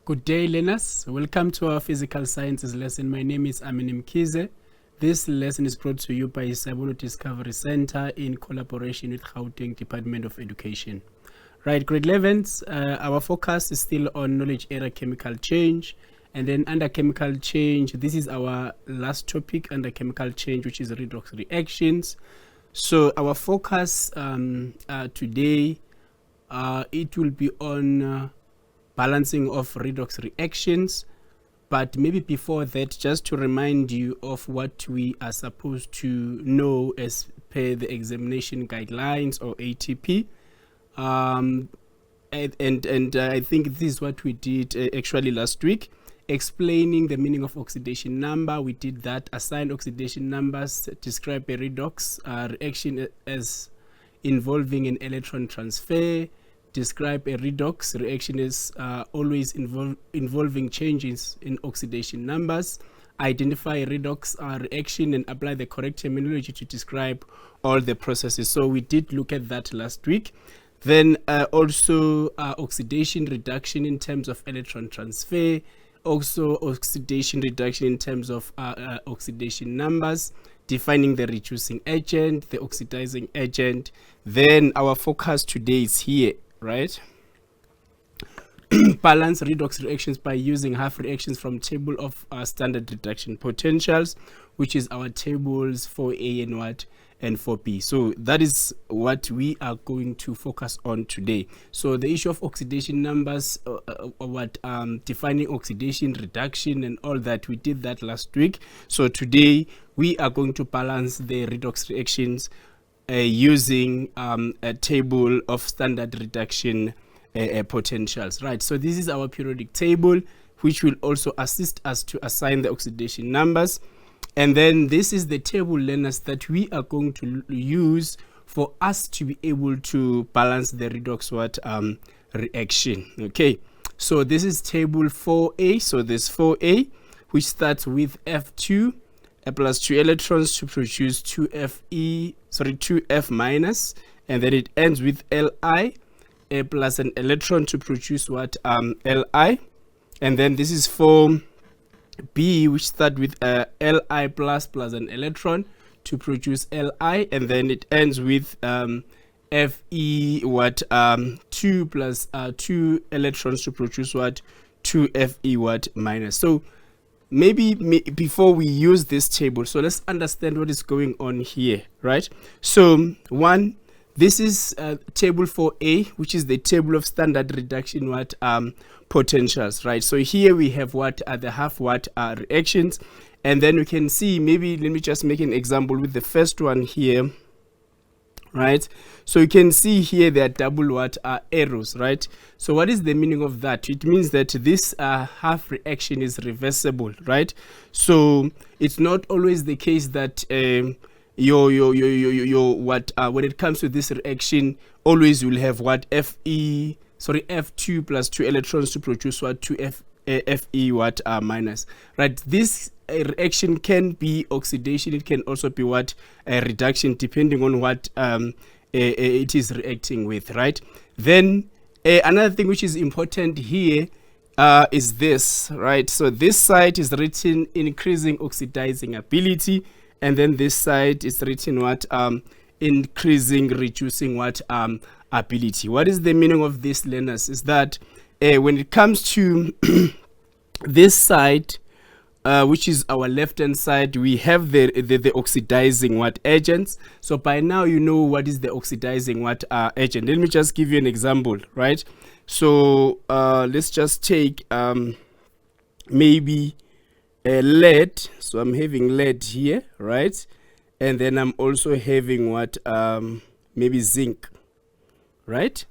Good day, learners. Welcome to our physical sciences lesson. My name is Aminim Kize. This lesson is brought to you by Sci-Bono Discovery Center in collaboration with Gauteng Department of Education. Right, grade 11s, our focus is still on knowledge area chemical change. And then under chemical change, this is our last topic under chemical change, which is redox reactions. So our focus today, it will be on balancing of redox reactions. But maybe before that, just to remind you of what we are supposed to know as per the examination guidelines or ATP. And I think this is what we did actually last week, explaining the meaning of oxidation number. We did that, assign oxidation numbers, describe a redox reaction as involving an electron transfer, describe a redox reaction as always involving changes in oxidation numbers, identify a redox reaction and apply the correct terminology to describe all the processes. So we did look at that last week. Then also oxidation reduction in terms of electron transfer, also oxidation reduction in terms of oxidation numbers, defining the reducing agent, the oxidizing agent. Then our focus today is here, right? Balance redox reactions by using half reactions from table of standard reduction potentials, which is our tables 4A and what and 4B. So that is what we are going to focus on today. So the issue of oxidation numbers, defining oxidation reduction and all that, we did that last week. So today we are going to balance the redox reactions using a table of standard reduction potentials, right? So this is our periodic table, which will also assist us to assign the oxidation numbers. And then this is the table, learners, that we are going to use for us to be able to balance the redox reaction. Okay, so this is table 4A. So this 4A, which starts with F2 plus 2 electrons to produce 2F minus, and then it ends with Li plus an electron to produce what Li, and then this is for B, which start with Li plus an electron to produce Li, and then it ends with Fe 2 plus 2 electrons to produce what 2Fe minus. So maybe before we use this table, so let's understand what is going on here, right? So one, this is table 4A, which is the table of standard reduction potentials, right? So here we have what are the half reactions, and then we can see, maybe let me just make an example with the first one here, right? So you can see here there are double arrows, right? So what is the meaning of that? It means that this half reaction is reversible, right? So it's not always the case that when it comes to this reaction, always you'll have what F2 plus 2 electrons to produce what 2Fe minus, right? This reaction can be oxidation, it can also be what a reduction, depending on what it is reacting with, right? Then another thing which is important here is this, right? So this side is written increasing oxidizing ability, and then this side is written what increasing reducing what ability. What is the meaning of this, learners? Is that when it comes to this side, which is our left hand side, we have the oxidizing agents. So by now you know what is the oxidizing agent. Let me just give you an example, right? So let's just take maybe lead. So I'm having lead here, right? And then I'm also having maybe zinc, right?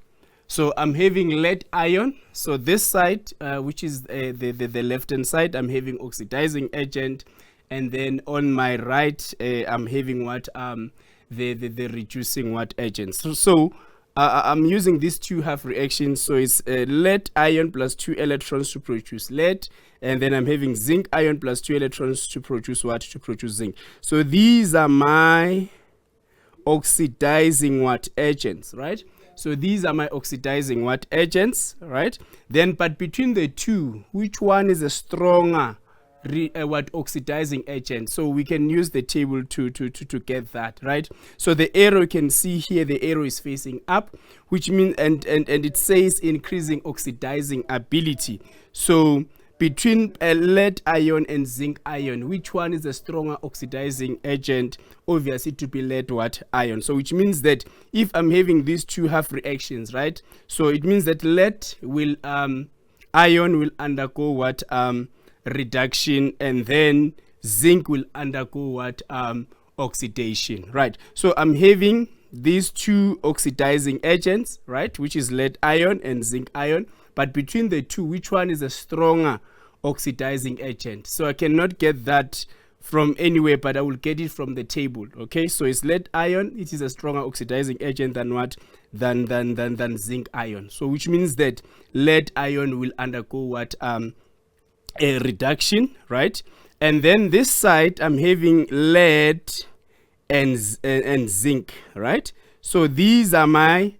So I'm having lead ion. So this side, which is the left hand side, I'm having oxidizing agent, and then on my right, I'm having the reducing agent. So I'm using these two half reactions. So it's lead ion plus 2 electrons to produce lead, and then I'm having zinc ion plus 2 electrons to produce zinc. So these are my oxidizing agents, right? So these are my oxidizing what agents, right? Then, but between the two, which one is a stronger what oxidizing agent? So we can use the table to get that, right? So the arrow, you can see here, the arrow is facing up, which means and it says increasing oxidizing ability. So between a lead ion and zinc ion, which one is a stronger oxidizing agent? Obviously to be lead what ion. So which means that if I'm having these two half reactions, right? So it means that lead will ion will undergo what reduction, and then zinc will undergo what oxidation, right? So I'm having these two oxidizing agents, right, which is lead ion and zinc ion, but between the two, which one is a stronger oxidizing agent? So I cannot get that from anywhere, but I will get it from the table. Okay, so it's lead ion, it is a stronger oxidizing agent than what than zinc ion. So which means that lead ion will undergo what a reduction, right? And then this side I'm having lead and zinc, right? So these are my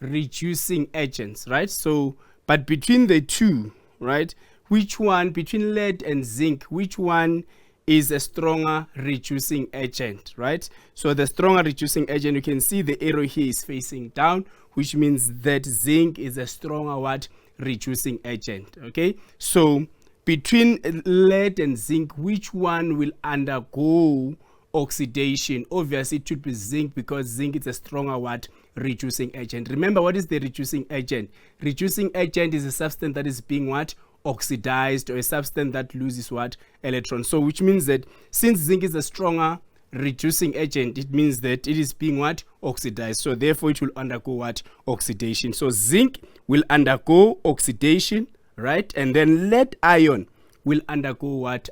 reducing agents, right? So but between the two, right, which one, between lead and zinc, which one is a stronger reducing agent, right? So the stronger reducing agent, you can see the arrow here is facing down, which means that zinc is a stronger what reducing agent. Okay, so between lead and zinc, which one will undergo oxidation? Obviously it should be zinc, because zinc is a stronger what reducing agent. Remember, what is the reducing agent? Reducing agent is a substance that is being what oxidized, or a substance that loses what electrons. So which means that since zinc is a stronger reducing agent, it means that it is being what oxidized, so therefore it will undergo what oxidation. So zinc will undergo oxidation, right? And then lead ion will undergo what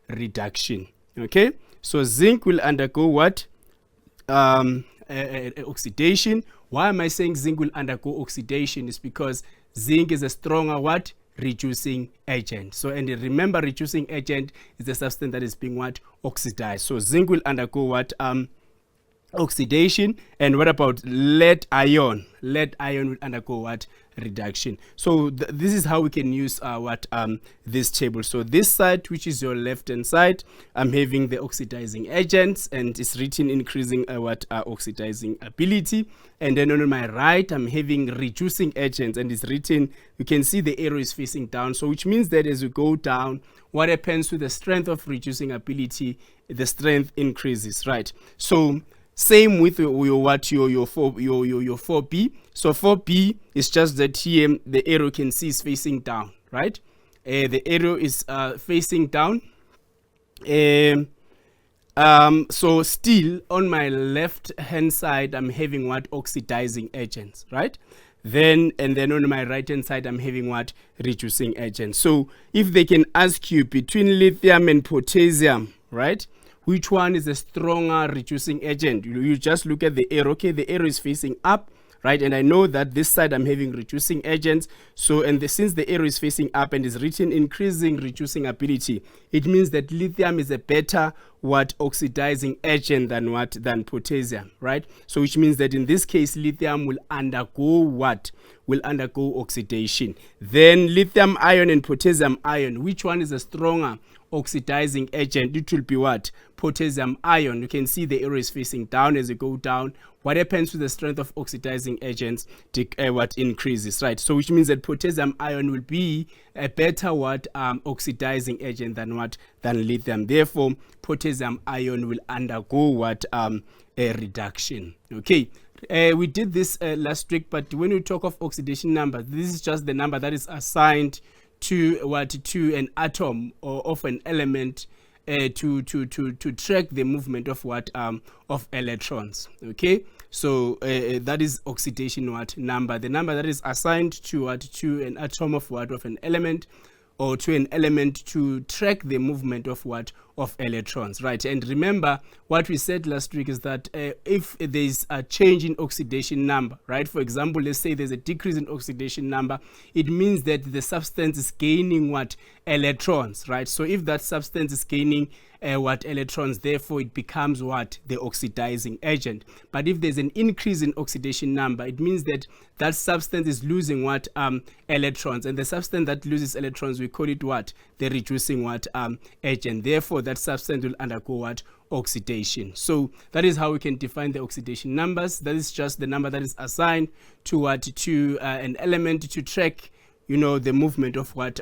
reduction. Okay, so zinc will undergo what oxidation. Why am I saying zinc will undergo oxidation? Is because zinc is a stronger what reducing agent. So, and remember, reducing agent is the substance that is being what oxidized. So zinc will undergo what oxidation. And what about lead ion? Lead ion will undergo what reduction. So this is how we can use this table. So this side, which is your left hand side, I'm having the oxidizing agents, and it's written increasing oxidizing ability. And then on my right, I'm having reducing agents, and it's written, you can see the arrow is facing down. So which means that as you go down, what happens to the strength of reducing ability? The strength increases, right? So same with your 4B. So 4B is just that here the arrow can see is facing down, right? The arrow is facing down. So still on my left hand side, I'm having what oxidizing agents, right? And then on my right hand side, I'm having what reducing agents. So if they can ask you between lithium and potassium, right, which one is a stronger reducing agent? You just look at the arrow. Okay, the arrow is facing up, right? And I know that this side I'm having reducing agents. So, and since the arrow is facing up and is written increasing reducing ability, it means that lithium is a better what oxidizing agent than potassium, right? So which means that in this case, lithium will undergo what? Will undergo oxidation. Then lithium ion and potassium ion, which one is a stronger oxidizing agent? It will be what? Potassium ion. You can see the arrow is facing down. As you go down, what happens to the strength of oxidizing agents? What increases, right? So which means that potassium ion will be a better what oxidizing agent than lithium. Therefore potassium ion will undergo what a reduction. Okay, we did this last week, but when we talk of oxidation numbers, this is just the number that is assigned to an atom or of an element to track the movement of of electrons. Okay, so that is oxidation number, the number that is assigned to an atom of an element, or to an element to track the movement of electrons, right? And remember what we said last week is that if there's a change in oxidation number, right? For example, let's say there's a decrease in oxidation number, it means that the substance is gaining electrons, right? So if that substance is gaining electrons, therefore it becomes what? The oxidizing agent. But if there's an increase in oxidation number, it means that that substance is losing what? Electrons. And the substance that loses electrons, we call it what? The reducing what? Agent. Therefore that substance will undergo what? Oxidation. So that is how we can define the oxidation numbers. That is just the number that is assigned to what? To an element to track, you know, the movement of what?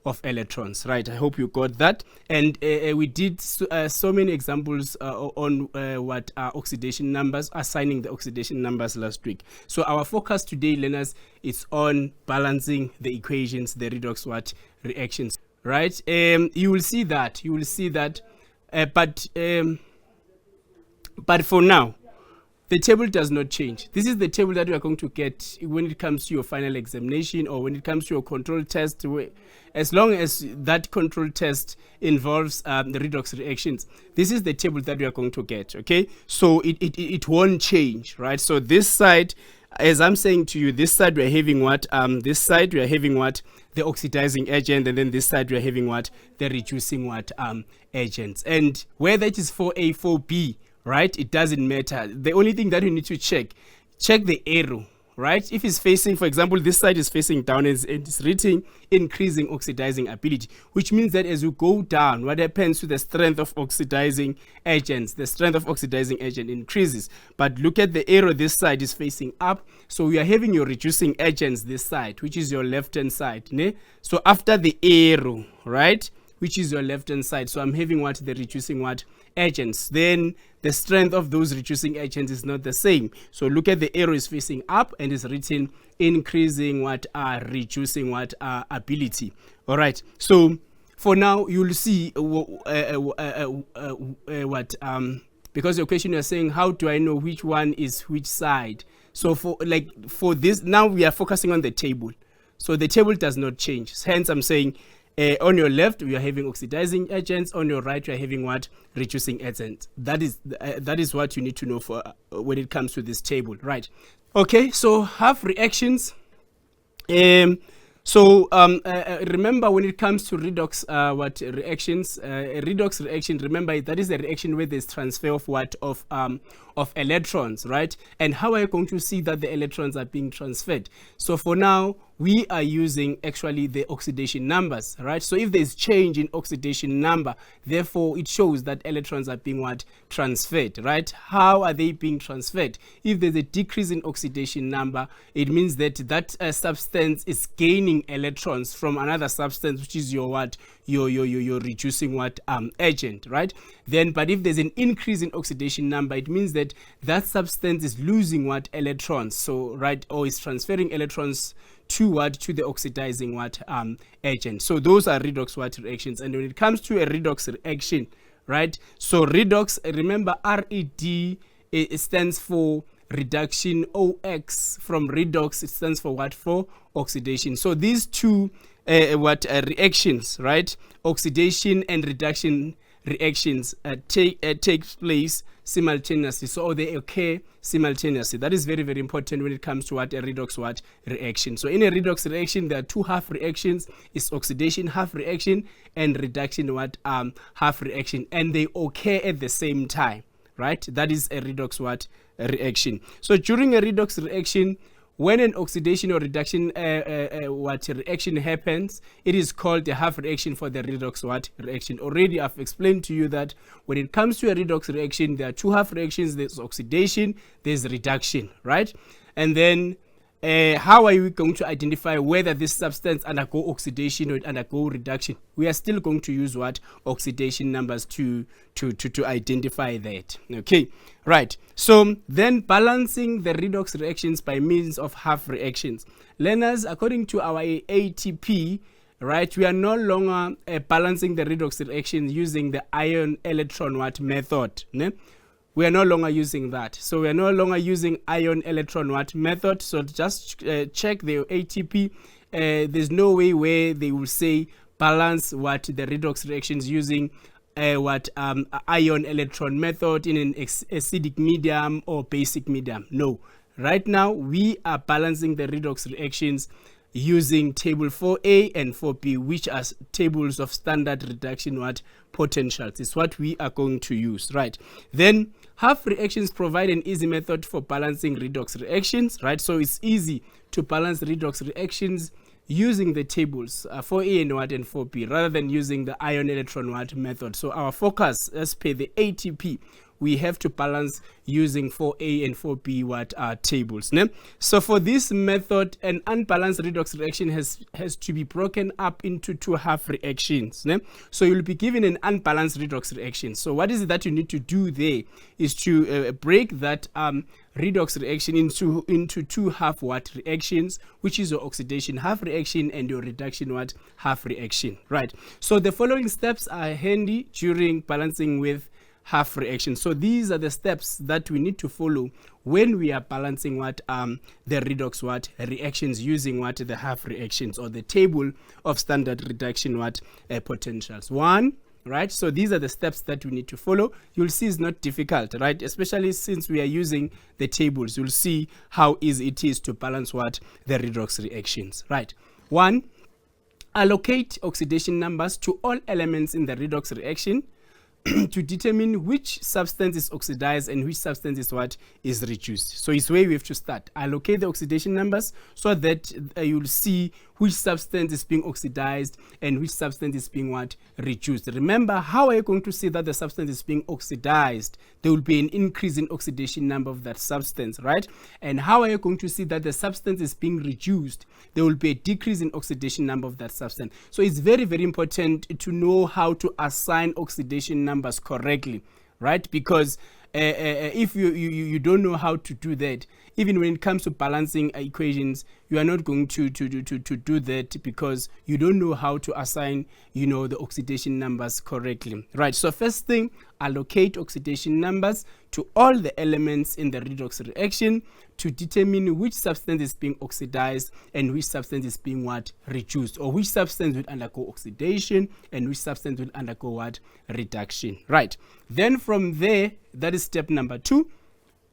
Of electrons, right? I hope you got that. And we did so many examples on what are oxidation numbers, assigning the oxidation numbers last week. So our focus today, learners, is on balancing the equations, the redox what? Reactions, right? You will see that, but for now, the table does not change. This is the table that you are going to get when it comes to your final examination or when it comes to your control test. As long as that control test involves the redox reactions, this is the table that we are going to get, okay? So it won't change, right? So this side, as I'm saying to you, this side we are having what? This side we are having what? The oxidizing agent, and then this side we are having what? The reducing what? Agents. And whether it is 4A, 4B, right? It doesn't matter. The only thing that you need to check the arrow, right? If it's facing, for example, this side is facing down and it's written increasing oxidizing ability, which means that as you go down, what happens to the strength of oxidizing agents? The strength of oxidizing agent increases. But look at the arrow, this side is facing up. So we are having your reducing agents this side, which is your left-hand side. Ne? So after the arrow, right? Which is your left-hand side. So I'm having what? The reducing what? Agents. Then the strength of those reducing agents is not the same. So look at the arrow is facing up and it's written increasing what? Reducing what? Ability. All right. So for now, you'll see what? Because your question is saying, how do I know which one is which side? So for this, now we are focusing on the table. So the table does not change. Hence, I'm saying, on your left, we are having oxidizing agents. On your right, we are having what? Reducing agents. That is what you need to know for when it comes to this table, right? Okay, so half reactions. Remember when it comes to redox reactions, a redox reaction, remember that is a reaction where there's transfer of what? Of electrons, right? And how are you going to see that the electrons are being transferred? So for now, we are using actually the oxidation numbers, right? So if there's change in oxidation number, therefore it shows that electrons are being what? Transferred, right? How are they being transferred? If there's a decrease in oxidation number, it means that that substance is gaining electrons from another substance, which is your what? Your reducing what? Agent, right? Then, but if there's an increase in oxidation number, it means that that substance is losing what? Electrons. So, right, or is transferring electrons to what? To the oxidizing what? Agent. So those are redox what? Reactions. And when it comes to a redox reaction, right? So redox, remember RED, it stands for reduction. OX from redox, it stands for what? For oxidation. So these two reactions, right? Oxidation and reduction reactions take place simultaneously, so they occur simultaneously. That is very, very important when it comes to what? A redox what? Reaction. So in a redox reaction, there are two half reactions. It's oxidation half reaction and reduction what? Half reaction, and they occur at the same time, right? That is a redox what? Reaction. So during a redox reaction, when an oxidation or reduction reaction happens, it is called a half reaction for the redox what? Reaction. Already I've explained to you that when it comes to a redox reaction, there are two half reactions. There's oxidation, there's reduction, right? And then how are we going to identify whether this substance undergo oxidation or undergo reduction? We are still going to use what? Oxidation numbers to identify that. Okay, right. So then balancing the redox reactions by means of half reactions. Learners, according to our ATP, right, we are no longer balancing the redox reactions using the ion electron what? Method. Ne? We are no longer using that. So we are no longer using ion electron what? Method. So just check the ATP. There's no way where they will say balance what? The redox reactions using ion electron method in an acidic medium or basic medium. No. Right now we are balancing the redox reactions using table 4A and 4B, which are tables of standard reduction potentials. Is what we are going to use, right? Then half reactions provide an easy method for balancing redox reactions, right? So it's easy to balance redox reactions using the tables 4A and 4B rather than using the ion electron method. So our focus, as per the ATP, we have to balance using 4A and 4B tables. Ne? So for this method, an unbalanced redox reaction has to be broken up into two half reactions. Ne? So you'll be given an unbalanced redox reaction. So what is it that you need to do there is to break that redox reaction into two half reactions, which is your oxidation half reaction and your reduction half reaction, right? So the following steps are handy during balancing with half reaction. So these are the steps that we need to follow when we are balancing the redox reactions using the half reactions or the table of standard reduction potentials. One, right? So these are the steps that we need to follow. You'll see it's not difficult, right? Especially since we are using the tables, you'll see how easy it is to balance the redox reactions, right? One, allocate oxidation numbers to all elements in the redox reaction to determine which substance is oxidized and which substance is reduced. So it's where we have to start. Allocate the oxidation numbers so that you'll see which substance is being oxidized and which substance is being reduced. Remember, how are you going to see that the substance is being oxidized? There will be an increase in oxidation number of that substance, right? And how are you going to see that the substance is being reduced? There will be a decrease in oxidation number of that substance. So it's very, very important to know how to assign oxidation numbers correctly, right? Because if you don't know how to do that, even when it comes to balancing equations, you are not going to do that because you don't know how to assign, the oxidation numbers correctly, right? So first thing, allocate oxidation numbers to all the elements in the redox reaction to determine which substance is being oxidized and which substance is being reduced, or which substance will undergo oxidation and which substance will undergo reduction, right? Then from there, that is step number 2.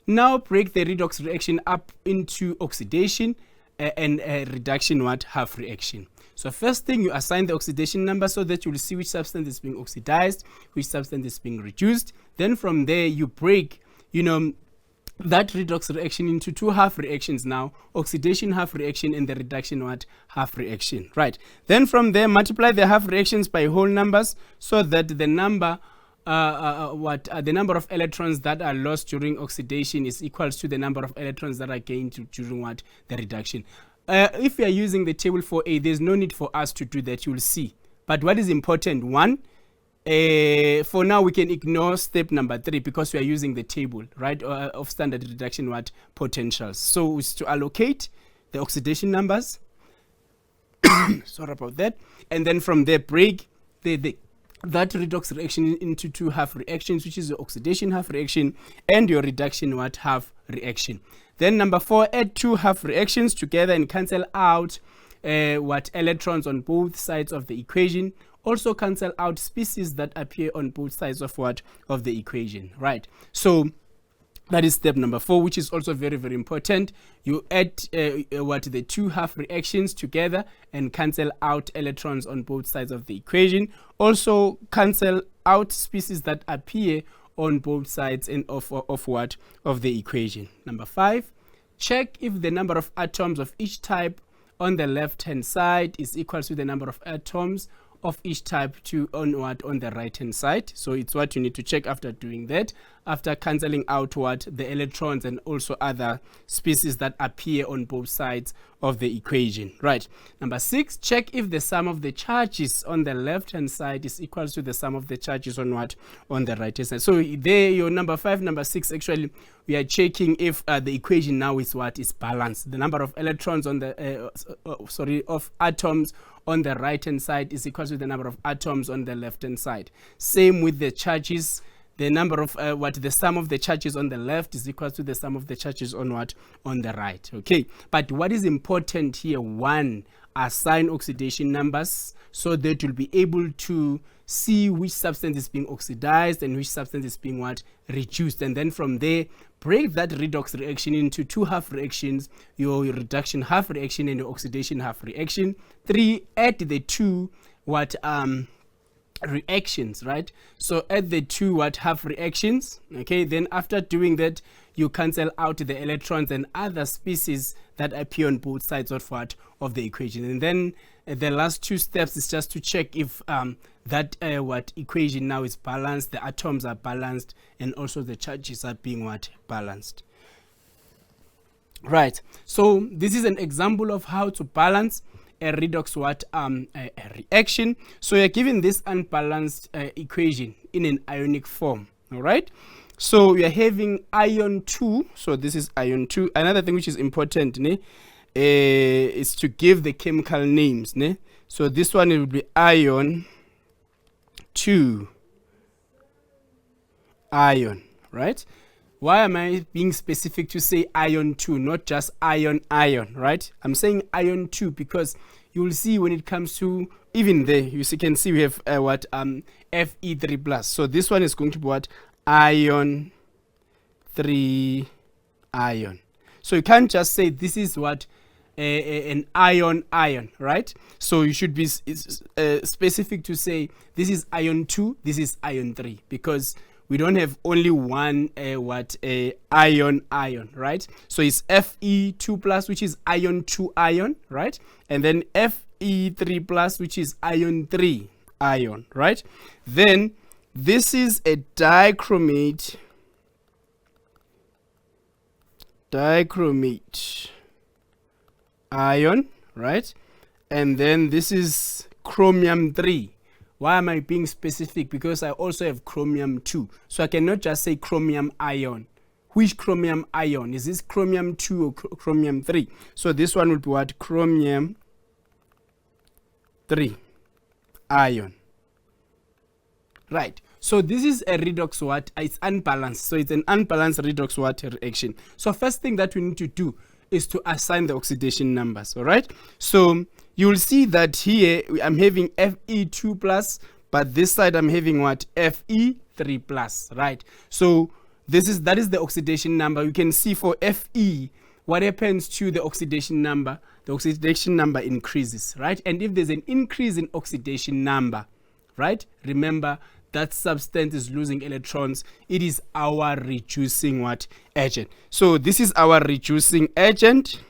Now break the redox reaction up into oxidation and reduction half reaction. So first thing, you assign the oxidation number so that you will see which substance is being oxidized, which substance is being reduced. Then from there, you break, that redox reaction into two half reactions now, oxidation half reaction and the reduction half reaction, right? Then from there, multiply the half reactions by whole numbers so that the number the number of electrons that are lost during oxidation is equals to the number of electrons that are gained during the reduction. If we are using the table 4A, there's no need for us to do that, you'll see. But what is important, one, for now we can ignore step number 3 because we are using the table, right, of standard reduction potentials. So it's to allocate the oxidation numbers sorry about that, and then from there break that redox reaction into two half reactions, which is the oxidation half reaction and your reduction half reaction. Then number 4, add two half reactions together and cancel out electrons on both sides of the equation. Also cancel out species that appear on both sides of the equation, right? So that is step number 4, which is also very, very important. You add the two half reactions together and cancel out electrons on both sides of the equation. Also cancel out species that appear on both sides of the equation. Number 5, check if the number of atoms of each type on the left hand side is equal to the number of atoms of each type on the right hand side. So it's what you need to check after doing that, after cancelling out the electrons and also other species that appear on both sides of the equation, right? Number 6, check if the sum of the charges on the left hand side is equal to the sum of the charges on the right hand side. So there, your number 5, number 6, actually we are checking if the equation now is balanced. The number of electrons on the of atoms on the right hand side is equal to the number of atoms on the left hand side. Same with the charges. The number of the sum of the charges on the left is equal to the sum of the charges on the right. Okay, but what is important here, one, assign oxidation numbers so that you'll be able to see which substance is being oxidized and which substance is being reduced, and then from there break that redox reaction into two half reactions, your reduction half reaction and your oxidation half reaction. 3, add the two reactions, right? So add the two half reactions. Okay, then after doing that, you cancel out the electrons and other species that appear on both sides of the equation. And then the last two steps is just to check if that equation now is balanced, the atoms are balanced, and also the charges are being balanced. Right, so this is an example of how to balance a redox a reaction. So you're given this unbalanced equation in an ionic form. All right, so we are having ion 2. So this is ion 2. Another thing which is important is to give the chemical names. So this one, it would be ion 2 ion, right? Why am I being specific to say ion 2, not just ion, right? I'm saying ion 2 because you will see when it comes to, even there, you can see we have Fe3 plus. So this one is going to be ion 3 ion. So you can't just say this is an ion, right? So you should be specific to say this is ion 2, this is ion 3, because we don't have only one ion, right? So it's Fe2 plus, which is ion 2 ion, right? And then Fe3 plus, which is ion 3 ion, right? Then this is a dichromate ion, right? And then this is chromium 3. Why am I being specific? Because I also have chromium 2. So I cannot just say chromium ion. Which chromium ion? Is this chromium 2 or chromium 3? So this one would be chromium 3 ion. Right. So this is a redox it's unbalanced. So it's an unbalanced redox reaction. So first thing that we need to do is to assign the oxidation numbers. All right. So you'll see that here I'm having Fe2 plus, but this side I'm having Fe3 plus, right? So that is the oxidation number. You can see for Fe, what happens to the oxidation number? The oxidation number increases, right? And if there's an increase in oxidation number, right, remember that substance is losing electrons. It is our reducing agent. So this is our reducing agent.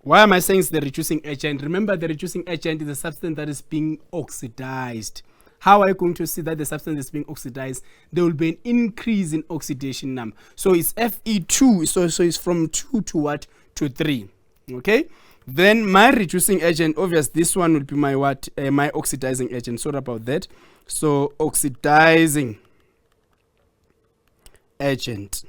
Why am I saying it's the reducing agent? Remember, the reducing agent is a substance that is being oxidized. How are you going to see that the substance is being oxidized? There will be an increase in oxidation number. So it's Fe2. So it's from 2 to 3. Okay. Then my reducing agent, obviously this one will be my my oxidizing agent. Sorry about that. So oxidizing agent.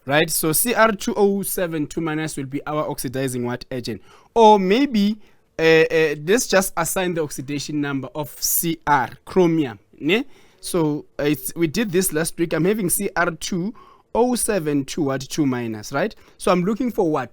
Right, so Cr2O7 2- will be our oxidizing agent. Or maybe let's just assign the oxidation number of Cr, chromium. So we did this last week. I'm having Cr2O7 2 right? So I'm looking for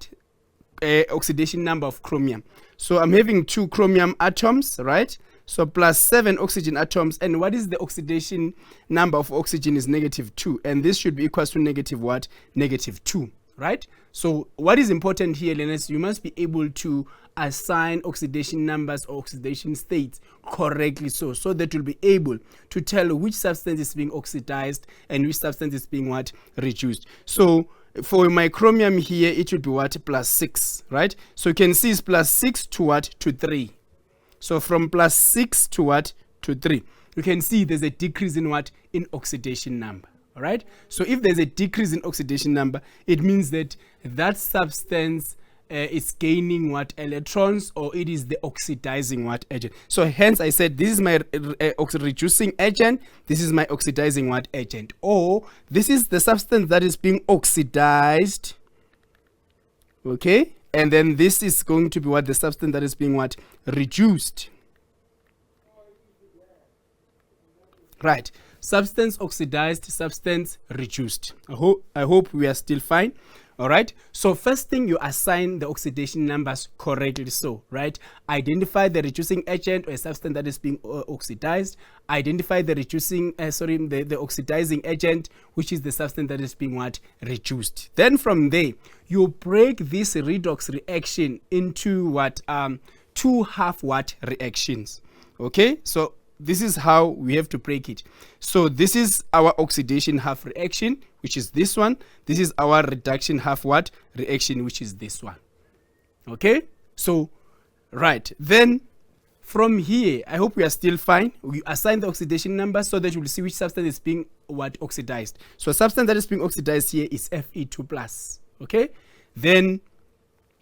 oxidation number of chromium. So I'm having 2 chromium atoms, right? So plus 7 oxygen atoms. And what is the oxidation number of oxygen is -2. And this should be equal to -2, right? So what is important here, learners, you must be able to assign oxidation numbers or oxidation states correctly so that you'll be able to tell which substance is being oxidized and which substance is being reduced. So for my chromium here, it would be plus 6, right? So you can see it's plus 6 to 3. So from plus 6 to 3, you can see there's a decrease in in oxidation number. All right. So if there's a decrease in oxidation number, it means that that substance is gaining electrons, or it is the oxidizing agent. So hence I said this is my reducing agent, this is my oxidizing agent, or this is the substance that is being oxidized. Okay. And then this is going to be the substance that is being reduced. Right. Substance oxidized, substance reduced. I hope we are still fine. All right. So first thing, you assign the oxidation numbers correctly. So, right, identify the reducing agent or a substance that is being oxidized. Identify the the oxidizing agent, which is the substance that is being what? Reduced. Then from there, you break this redox reaction into what? Two half what reactions. Okay. So this is how we have to break it. So this is our oxidation half reaction, which is this one. This is our reduction half what? Reaction, which is this one. Okay? So, right. Then, from here, I hope we are still fine. We assign the oxidation number so that you will see which substance is being what? Oxidized. So, a substance that is being oxidized here is Fe2+. Okay? Then,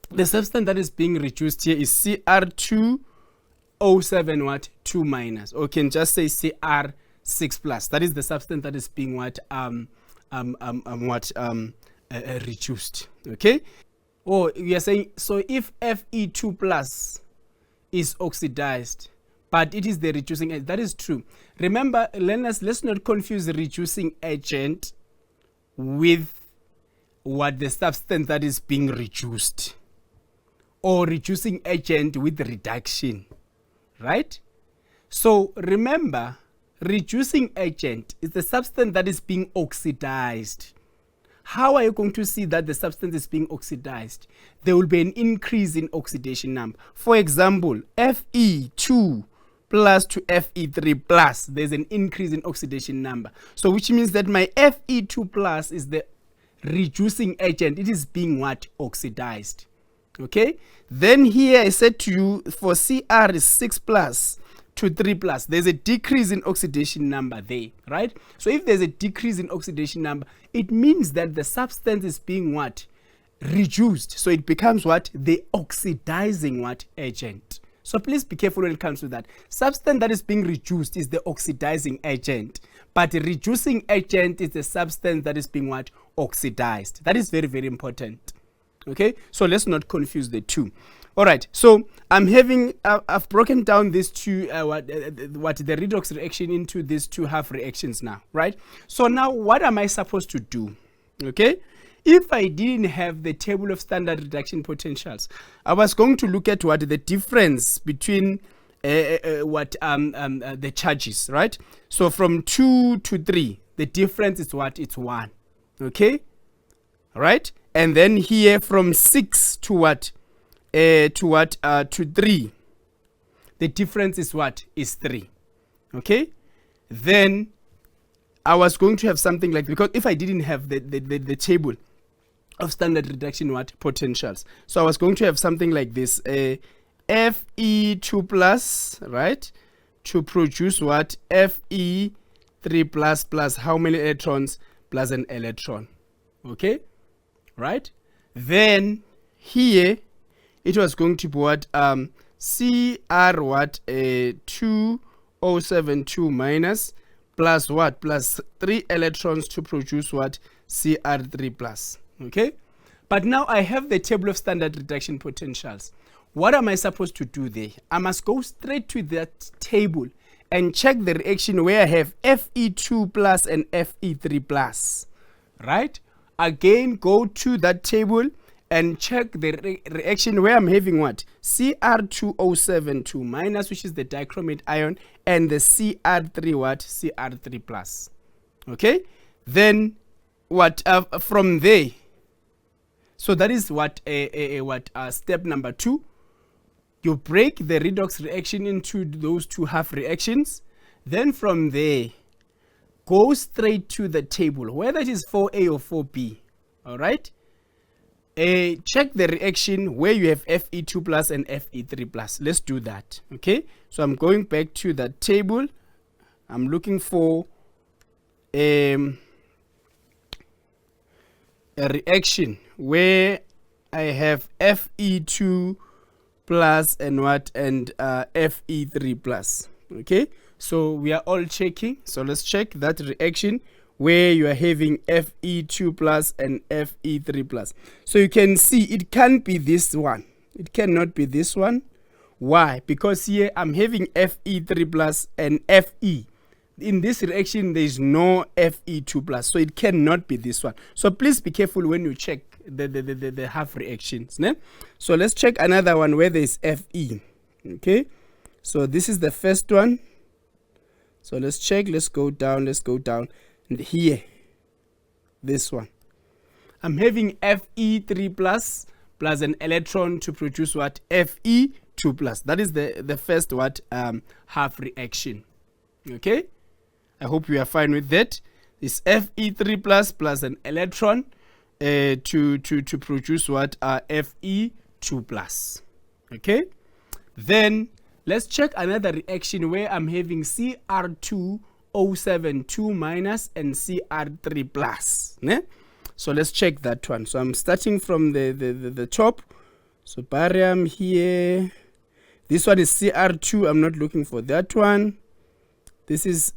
the substance that is being reduced here is Cr2O7 what? 2 minus. Or can just say Cr6+. That is the substance that is being what? Reduced. Okay? Or we are saying, so if Fe2+ is oxidized, but it is the reducing agent, that is true. Remember, let's not confuse reducing agent with what the substance that is being reduced, or reducing agent with reduction, right? So remember, reducing agent is the substance that is being oxidized. How are you going to see that the substance is being oxidized? There will be an increase in oxidation number. For example, Fe2 plus to Fe3 plus, there's an increase in oxidation number. So which means that my Fe2 plus is the reducing agent. It is being what? Oxidized. Okay? Then here I said to you, for Cr is 6 plus to 3 plus, there's a decrease in oxidation number there, right? So if there's a decrease in oxidation number, it means that the substance is being what? Reduced. So it becomes what? The oxidizing what? Agent. So please be careful when it comes to that. Substance that is being reduced is the oxidizing agent, but the reducing agent is the substance that is being what? Oxidized. That is very, very important. Okay, so let's not confuse the two. All right, so I've broken down these two, what the redox reaction into these two half reactions now, right? So now what am I supposed to do? Okay, if I didn't have the table of standard reduction potentials, I was going to look at what the difference between the charges, right? So from 2 to 3, the difference is what? It's 1. Okay, all right. And then here from 6 to what? To 3. The difference is what? Is 3. Okay? Then I was going to have something like, because if I didn't have the table of standard reduction what? Potentials. So I was going to have something like this. Fe2 plus, right? To produce what? Fe3 plus how many electrons? Plus an electron. Okay? Right? Then here it was going to be what? Cr what? 2072 minus plus what? Plus 3 electrons to produce what? Cr3 plus. Okay? But now I have the table of standard reduction potentials. What am I supposed to do there? I must go straight to that table and check the reaction where I have Fe2 plus and Fe3 plus. Right? Again, go to that table and check the reaction where I'm having what? Cr2O72 minus, which is the dichromate ion, and the Cr3 what? Cr3 plus. Okay? Then what? From there, so that is what? Step number 2. You break the redox reaction into those two half reactions. Then from there, go straight to the table, whether it is 4A or 4B. All right? Check the reaction where you have Fe2 plus and Fe3 plus. Let's do that. Okay? So I'm going back to that table. I'm looking for a reaction where I have Fe2 plus and what? And Fe3 plus. Okay? So we are all checking. So let's check that reaction where you are having Fe2 plus and Fe3 plus. So you can see it can't be this one. It cannot be this one. Why? Because here I'm having Fe3 plus and Fe. In this reaction, there is no Fe2 plus. So it cannot be this one. So please be careful when you check the half reactions. Ne? So let's check another one where there is Fe. Okay, so this is the first one. So let's check. Let's go down. And here, this one, I'm having Fe3 plus an electron to produce what? Fe2 plus. That is the first what? Half reaction. Okay, I hope you are fine with that. This Fe3 plus an electron to produce what? Fe2 plus. Okay, then let's check another reaction where I'm having Cr2O7 2 minus and Cr3 plus. Ne? So let's check that one. So I'm starting from the top. So barium here. This one is Cr2. I'm not looking for that one. This is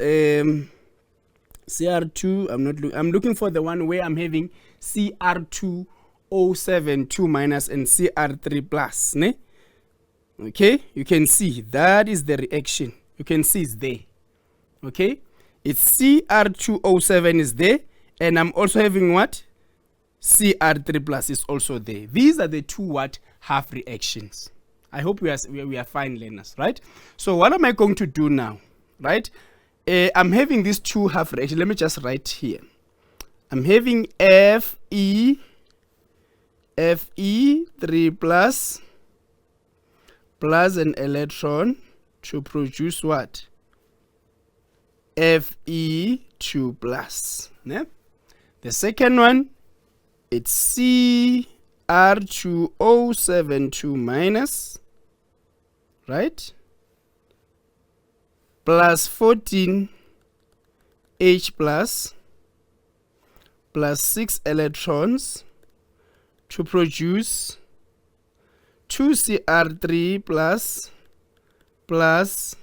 Cr2. I'm looking for the one where I'm having Cr2O7 2 minus and Cr3 plus. Ne? Okay, you can see that is the reaction. You can see it's there. Okay, it's Cr2O7 is there, and I'm also having what? Cr3 plus is also there. These are the two what? Half reactions. I hope we are fine learners, right? So what am I going to do now, right? I'm having these two half reactions. Let me just write here. I'm having Fe3 plus an electron to produce what? Fe2 plus. Yeah? The second one, it's Cr2O7 2 minus, right? Plus 14H plus 6 electrons to produce 2Cr3 plus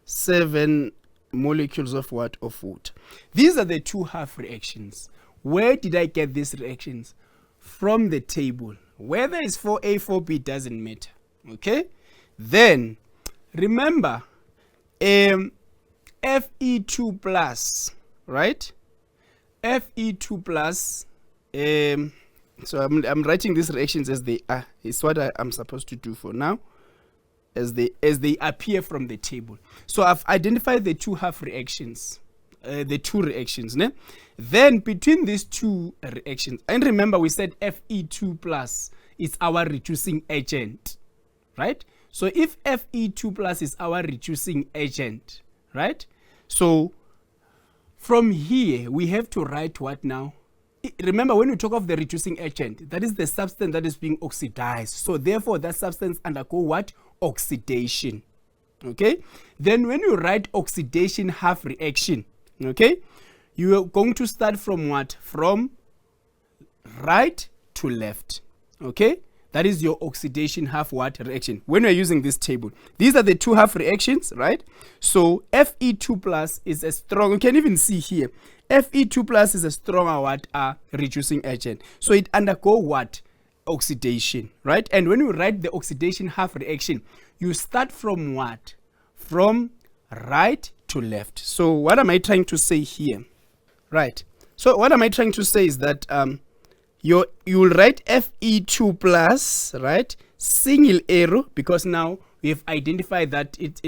7 molecules of what? Of water. These are the two half reactions. Where did I get these reactions? From the table. Whether it's 4A, 4B doesn't matter. Okay? Then, remember, Fe2 plus, right? Fe2 plus, so I'm writing these reactions as they are. It's what I'm supposed to do for now, as they appear from the table. So I've identified the two half reactions, the two reactions. Ne? Then between these two reactions, and remember we said Fe2 plus is our reducing agent, right? So if Fe2 plus is our reducing agent, right? So from here we have to write what now? Remember, when we talk of the reducing agent, that is the substance that is being oxidized. So therefore that substance undergo what? Oxidation. Okay, then when you write oxidation half reaction, okay, you are going to start from what? From right to left. Okay, that is your oxidation half what? Reaction. When we're using this table, these are the two half reactions, right? So Fe2 plus is a strong, you can even see here, Fe2 plus is a stronger what? Reducing agent. So it undergo what? Oxidation, right? And when you write the oxidation half reaction, you start from what? From right to left. So what am I trying to say here? Right. So what am I trying to say is that you will write Fe2 plus, right? Single arrow, because now we have identified that it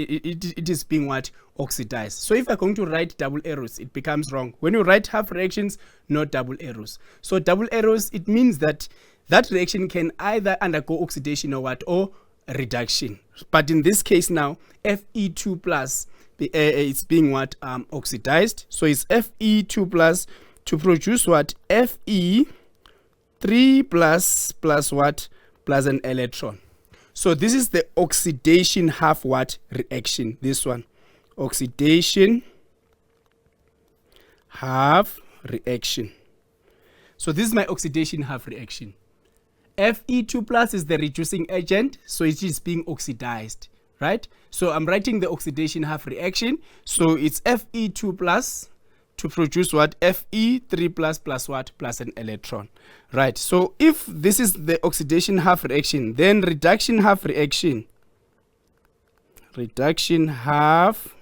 is being what? Oxidized. So if I'm going to write double arrows, it becomes wrong. When you write half reactions, not double arrows. So double arrows, it means that that reaction can either undergo oxidation or what? Or reduction. But in this case now, Fe2 plus it's being what? Oxidized. So it's Fe2 plus to produce what? Fe3 plus what? Plus an electron. So this is the oxidation half what? Reaction. This one. Oxidation half reaction. So this is my oxidation half reaction. Fe2 plus is the reducing agent, so it is being oxidized, right? So I'm writing the oxidation half reaction. So it's Fe2 plus to produce what? Fe3 plus what? Plus an electron, right? So if this is the oxidation half reaction, then reduction half reaction. Reduction half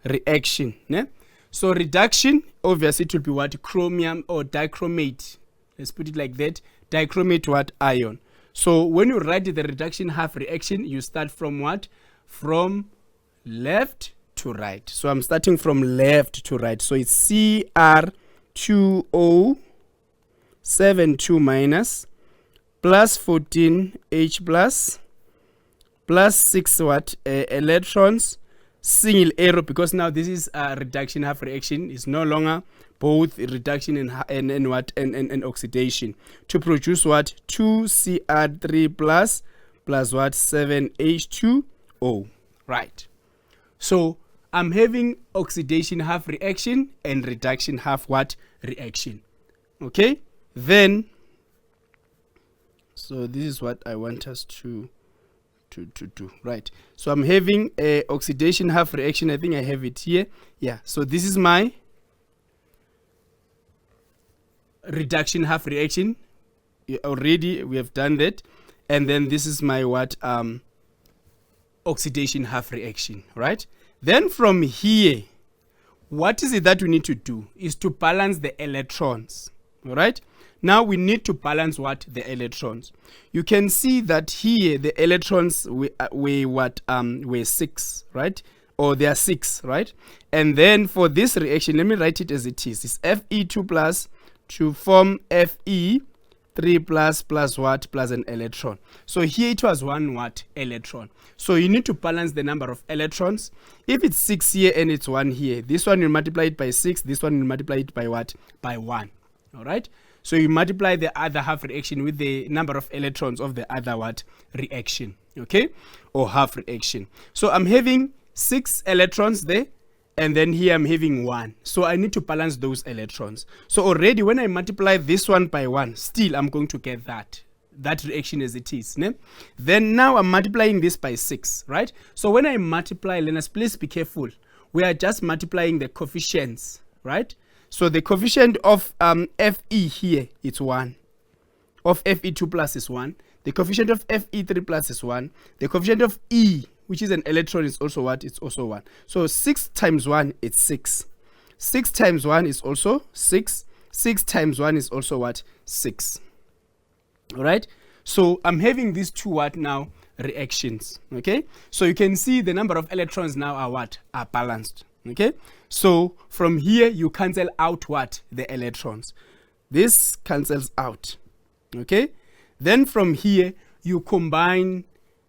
reaction. Ne? So reduction, obviously it will be what? Chromium or dichromate let's put it like that, dichromate what? Ion. So when you write the reduction half reaction, you start from what? From left to right. So I'm starting from left to right. So it's Cr2O72 minus plus 14 H plus 6 what? Electrons, single arrow, because now this is a reduction half reaction. It's no longer both reduction and oxidation, to produce what? 2Cr3 plus what? 7H2O. Right. So I'm having oxidation half reaction and reduction half what? Reaction. Okay, then so this is what I want us to do. Right, so I'm having a oxidation half reaction. I think I have it here. Yeah, so this is my reduction half reaction. Already we have done that. And then this is my what? Oxidation half reaction. Right, then from here, what is it that we need to do is to balance the electrons. All right, now we need to balance what? The electrons. You can see that here the electrons were what? Were 6, right? Or they are 6, right? And then for this reaction, let me write it as it is. It's Fe2 plus to form Fe3 plus what? Plus an electron. So here it was 1 what? Electron. So you need to balance the number of electrons. If it's 6 here and it's 1 here, this one you multiply it by 6, this one you multiply it by what? By 1. All right, so you multiply the other half reaction with the number of electrons of the other what? Reaction. Okay, or half reaction. So I'm having 6 electrons there, and then here I'm having 1. So I need to balance those electrons. So already when I multiply this one by 1, still I'm going to get that reaction as it is. Ne? Then now I'm multiplying this by 6, right? So when I multiply, learners, please be careful. We are just multiplying the coefficients, right? So the coefficient of Fe here, it's 1. Of Fe2 plus is 1. The coefficient of Fe3 plus is 1. The coefficient of E, which is an electron, is also what? It's also 1. So 6 times 1, it's 6. 6 times 1 is also 6. 6 times 1 is also what? 6. All right. So I'm having these two what now? Reactions. Okay. So you can see the number of electrons now are what? Are balanced. Okay, so from here you cancel out what? The electrons. This cancels out. Okay, then from here you combine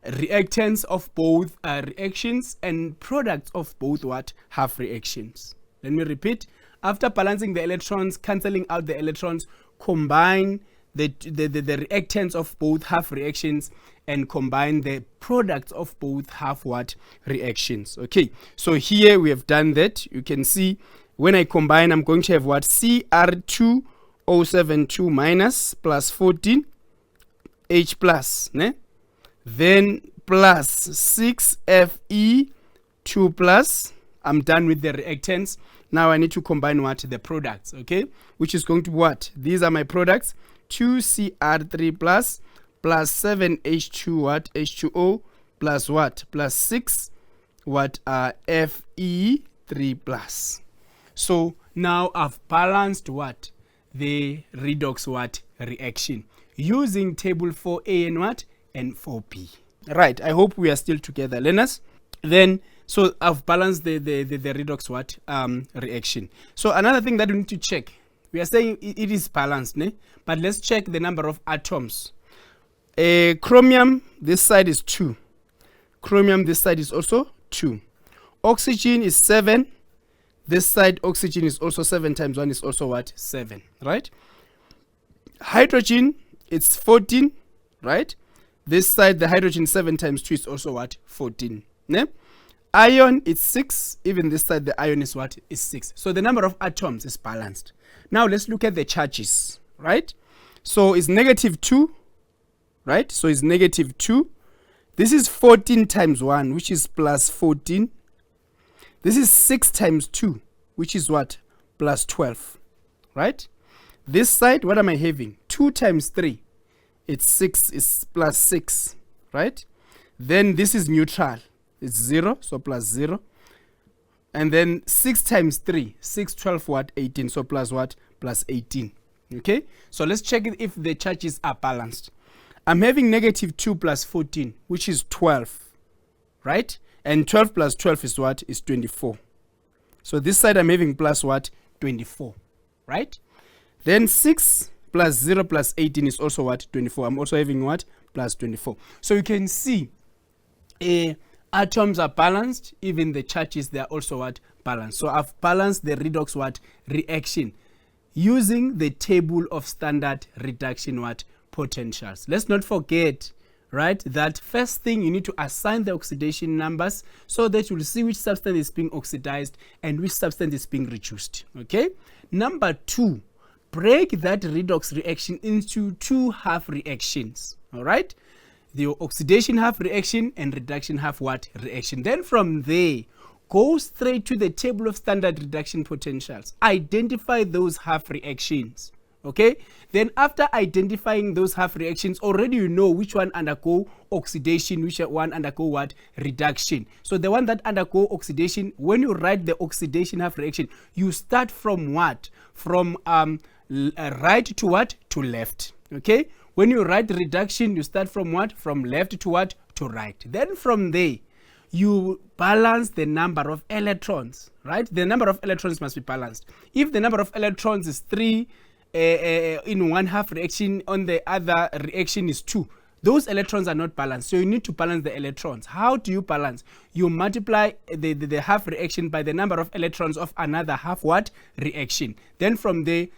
reactants of both reactions and products of both what? Half reactions. Let me repeat. After balancing the electrons, cancelling out the electrons, combine the reactants of both half reactions and combine the products of both half what? Reactions. Okay, so here we have done that. You can see when I combine, I'm going to have what? Cr2O72 minus plus 14 H plus, ne? Then plus 6 Fe2 plus. I'm done with the reactants. Now I need to combine what? The products, okay? Which is going to be what? These are my products. 2Cr3 plus 7H2 what? H2O plus what? Plus 6 what? Fe3 plus. So now I've balanced what? The redox what? Reaction using table 4A and what? And 4B. Right, I hope we are still together, learners. Then so I've balanced the redox what? Reaction. So another thing that we need to check, we are saying it is balanced, ne? But let's check the number of atoms. Chromium, this side is 2. Chromium, this side is also 2. Oxygen is 7. This side, oxygen is also 7 times 1 is also what? 7, right? Hydrogen, it's 14, right? This side, the hydrogen 7 times 2 is also what? 14. Ne? Ion, it's 6. Even this side, the ion is what? Is 6. So the number of atoms is balanced. Now let's look at the charges, right? So it's negative 2, right? So it's negative 2. This is 14 times 1, which is plus 14. This is 6 times 2, which is what? Plus 12, right? This side, what am I having? 2 times 3, it's 6, it's plus 6, right? Then this is neutral. It's 0, so plus 0. And then 6 times 3, 6, 12, what? 18, so plus what? Plus 18. Okay, so let's check if the charges are balanced. I'm having -2 plus 14, which is 12, right? And 12 plus 12 is what? Is 24. So this side I'm having plus what? 24, right? Then 6 plus 0 plus 18 is also what? 24. I'm also having what? Plus 24. So you can see atoms are balanced, even the charges, they are also what? Balanced. So I've balanced the redox what? Reaction using the table of standard reduction what? Potentials. Let's not forget, right, that first thing you need to assign the oxidation numbers so that you'll see which substance is being oxidized and which substance is being reduced. Okay. Number 2, break that redox reaction into 2 half reactions. All right, the oxidation half reaction and reduction half what? Reaction. Then from there, go straight to the table of standard reduction potentials. Identify those half reactions. Okay, then after identifying those half reactions, already you know which one undergo oxidation, which one undergo what? Reduction. So the one that undergo oxidation, when you write the oxidation half reaction, you start from what? From right to what? To left. Okay, when you write reduction, you start from what? From left to what? To right. Then from there, you balance the number of electrons, right? The number of electrons must be balanced. If the number of electrons is 3 in one half reaction, on the other reaction is 2, those electrons are not balanced. So you need to balance the electrons. How do you balance? You multiply the half reaction by the number of electrons of another half what? Reaction. Then from there,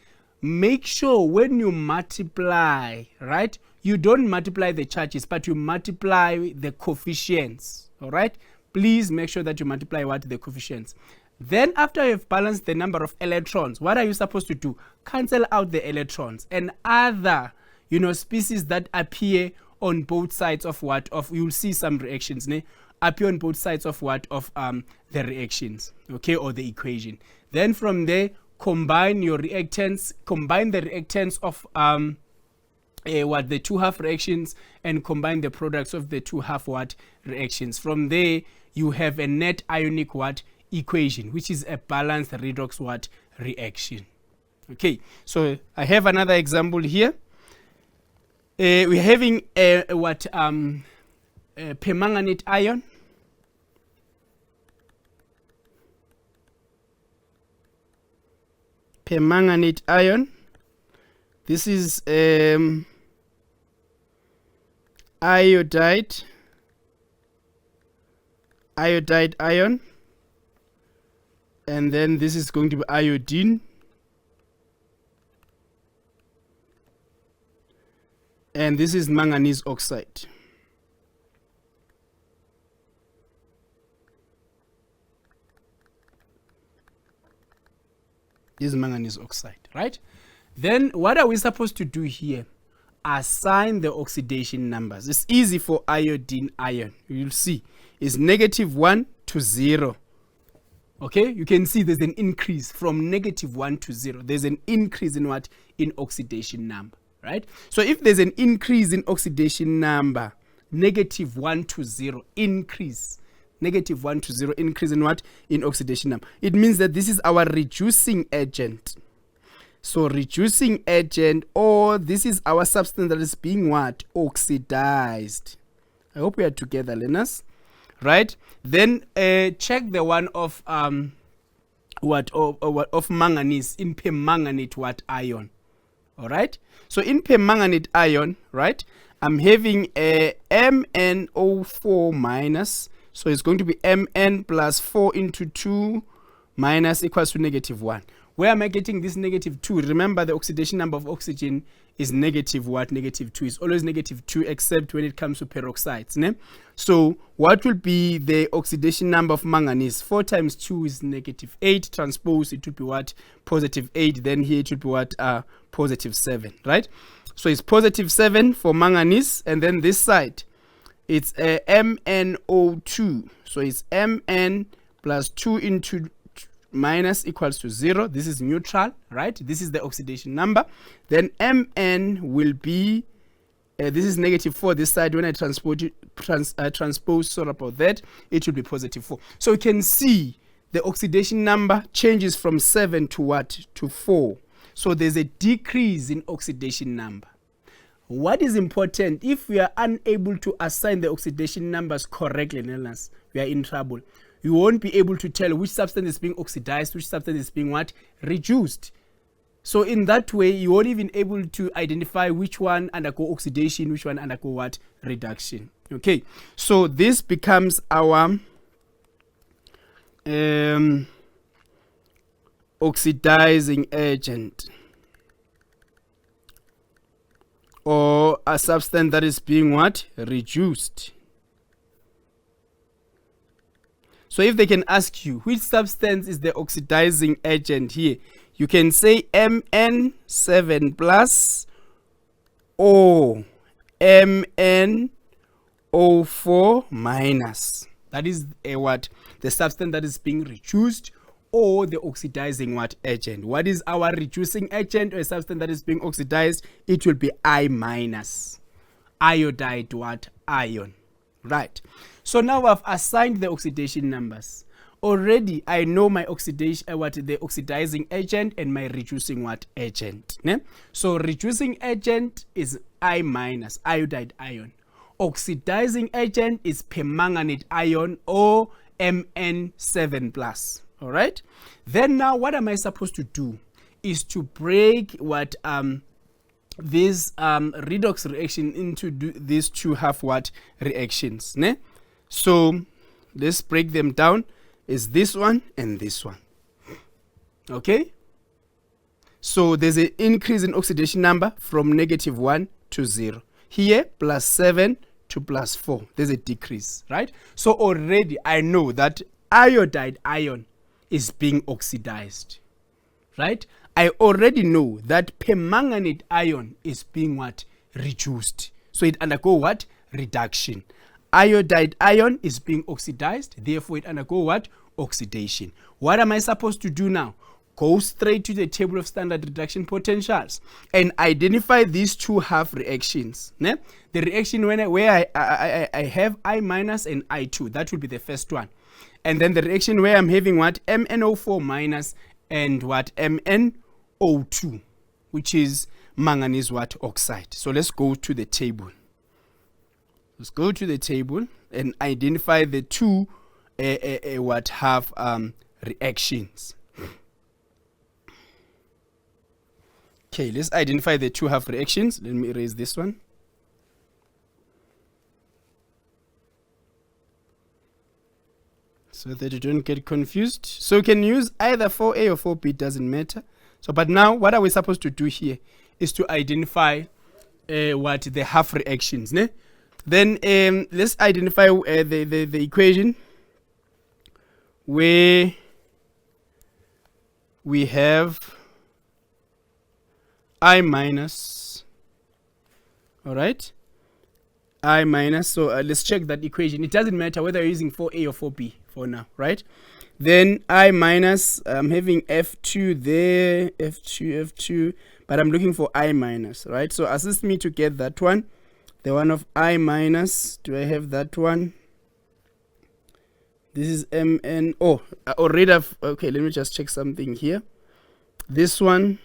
make sure when you multiply, right, you don't multiply the charges, but you multiply the coefficients. All right, please make sure that you multiply what? The coefficients. Then after you've balanced the number of electrons, what are you supposed to do? Cancel out the electrons and other, species that appear on both sides of what? Of, you'll see some reactions, appear on both sides of what? Of the reactions, okay, or the equation. Then from there, combine your reactants, combine the reactants of the 2 half reactions and combine the products of the 2 half what? Reactions. From there, you have a net ionic what? Equation, which is a balanced redox what? Reaction. Okay, so I have another example here. We're having a permanganate ion. Permanganate ion. This is iodide ion, and then this is going to be iodine, and this is manganese oxide. This is manganese oxide, right? Then what are we supposed to do here? Assign the oxidation numbers. It's easy for iodine ion. You'll see it's -1 to 0. Okay, you can see there's an increase from -1 to 0. There's an increase in what? In oxidation number, right? So if there's an increase in oxidation number, -1 to 0 increase, -1 to 0 increase in what? In oxidation number. It means that this is our reducing agent. So reducing agent, or this is our substance that is being what? Oxidized. I hope we are together, learners. Right? Then check the one of of manganese in permanganate what? Ion. All right? So in permanganate ion, right? I'm having a MnO4 minus. So it's going to be Mn plus 4 into 2 minus equals to -1. Where am I getting this -2? Remember, the oxidation number of oxygen is -2. It's always -2 except when it comes to peroxides. So what will be the oxidation number of manganese? 4 times 2 is -8. Transpose, it would be what? +8. Then here it would be what? +7, right? So it's +7 for manganese. And then this side, it's MnO2. So it's Mn plus 2 into minus equals to 0. This is neutral, right? This is the oxidation number. Then Mn will be this is -4 this side. When I transpose, sorry about that, it will be +4. So you can see the oxidation number changes from 7 to what? To 4. So there's a decrease in oxidation number. What is important, if we are unable to assign the oxidation numbers correctly, we are in trouble. You won't be able to tell which substance is being oxidized, which substance is being what? Reduced. So in that way, you won't even able to identify which one undergo oxidation, which one undergo what? Reduction. Okay, so this becomes our oxidizing agent, or a substance that is being what? Reduced. So if they can ask you which substance is the oxidizing agent here, you can say Mn7 plus or MnO4 minus. That is what? The substance that is being reduced, or the oxidizing what? Agent. What is our reducing agent, or a substance that is being oxidized? It will be I minus. Iodide what? Ion. Right. So now I've assigned the oxidation numbers. Already I know my oxidation, the oxidizing agent and my reducing what? Agent. Ne? So reducing agent is I minus, iodide ion. Oxidizing agent is permanganate ion, or Mn7 plus. All right. Then now what am I supposed to do is to break what this redox reaction into these two half what reactions. Ne? So let's break them down. Is this one and this one. Okay. So there's an increase in oxidation number from -1 to 0. Here +7 to +4. There's a decrease, right? So already I know that iodide ion is being oxidized, right? I already know that permanganate ion is being what? Reduced. So it undergo what? Reduction. Iodide ion is being oxidized, therefore it undergo what? Oxidation. What am I supposed to do now? Go straight to the table of standard reduction potentials and identify these two half reactions. Ne? The reaction where I have I minus and I2, that will be the first one. And then the reaction where I'm having what? MnO4 minus and what? MnO2, which is manganese what? Oxide. So let's go to the table. Let's go to the table and identify the two what have reactions. Okay, let's identify the two half reactions. Let me erase this one. So that you don't get confused. So you can use either 4A or 4B, doesn't matter. So, but now what are we supposed to do here is to identify what the half reactions. Ne? Then let's identify the equation where we have I minus, all right, I minus. So let's check that equation. It doesn't matter whether you're using 4A or 4B for now, right? Then I minus, I'm having F2 there, F2, but I'm looking for I minus, right? So assist me to get that one, the one of I minus. Do I have that one? This is Mn. Oh, I already have. Okay, let me just check something here. This one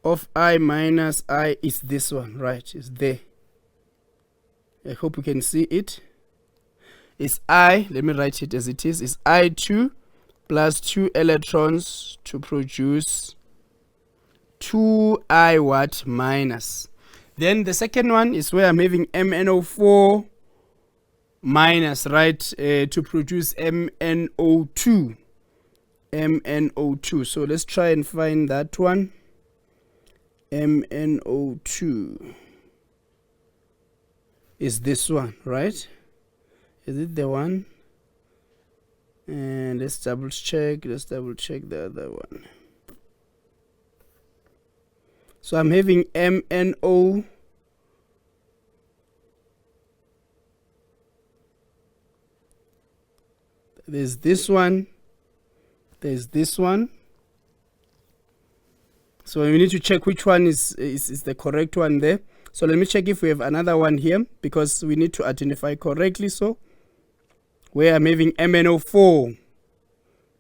of I minus I is this one, right? It's there. I hope you can see it. It's I, let me write it as it is. It's I2 plus 2 electrons to produce 2I what minus. Then the second one is where I'm having MnO4 minus, right, to produce MnO2. MnO2. So let's try and find that one. MnO2 is this one, right? Is it the one? And let's double check the other one. So I'm having MnO. There's this one. There's this one. So we need to check which one is the correct one there. So let me check if we have another one here, because we need to identify correctly. So where I'm having MnO4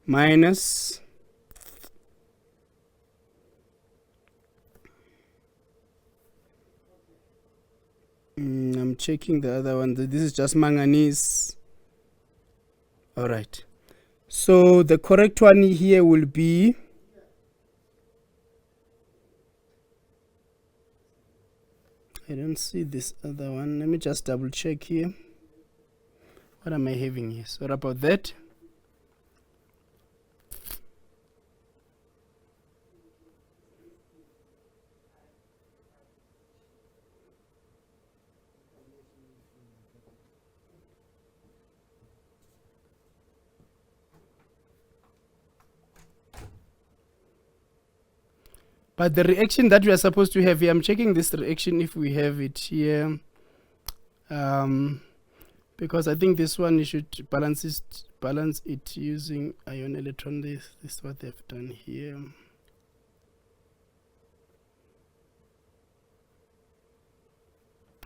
minus I'm checking the other one. This is just manganese. All right. So the correct one here will be I don't see this other one. Let me just double check here. What am I having here? Sorry about that. But the reaction that we are supposed to have here, I'm checking this reaction if we have it here. Because I think this one you should balance it using ion electron. This is what they've done here.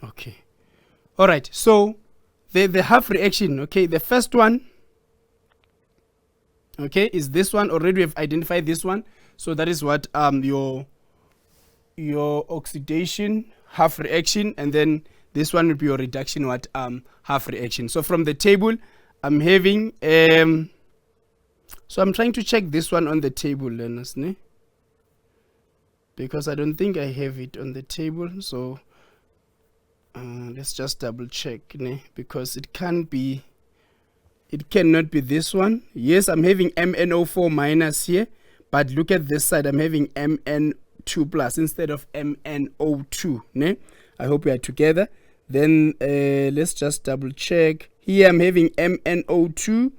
Okay. All right. So the half reaction, okay, the first one, okay, is this one. Already we have identified this one. So that is what your oxidation half reaction, and then this one will be your reduction what half reaction. So from the table I'm having so I'm trying to check this one on the table, learners, ne? Because I don't think I have it on the table. So let's just double check, ne? Because it cannot be this one. Yes, I'm having MnO4 minus here, but look at this side, I'm having Mn2 plus instead of MnO2, ne? I hope we are together. Then let's just double check. Here I'm having MnO2,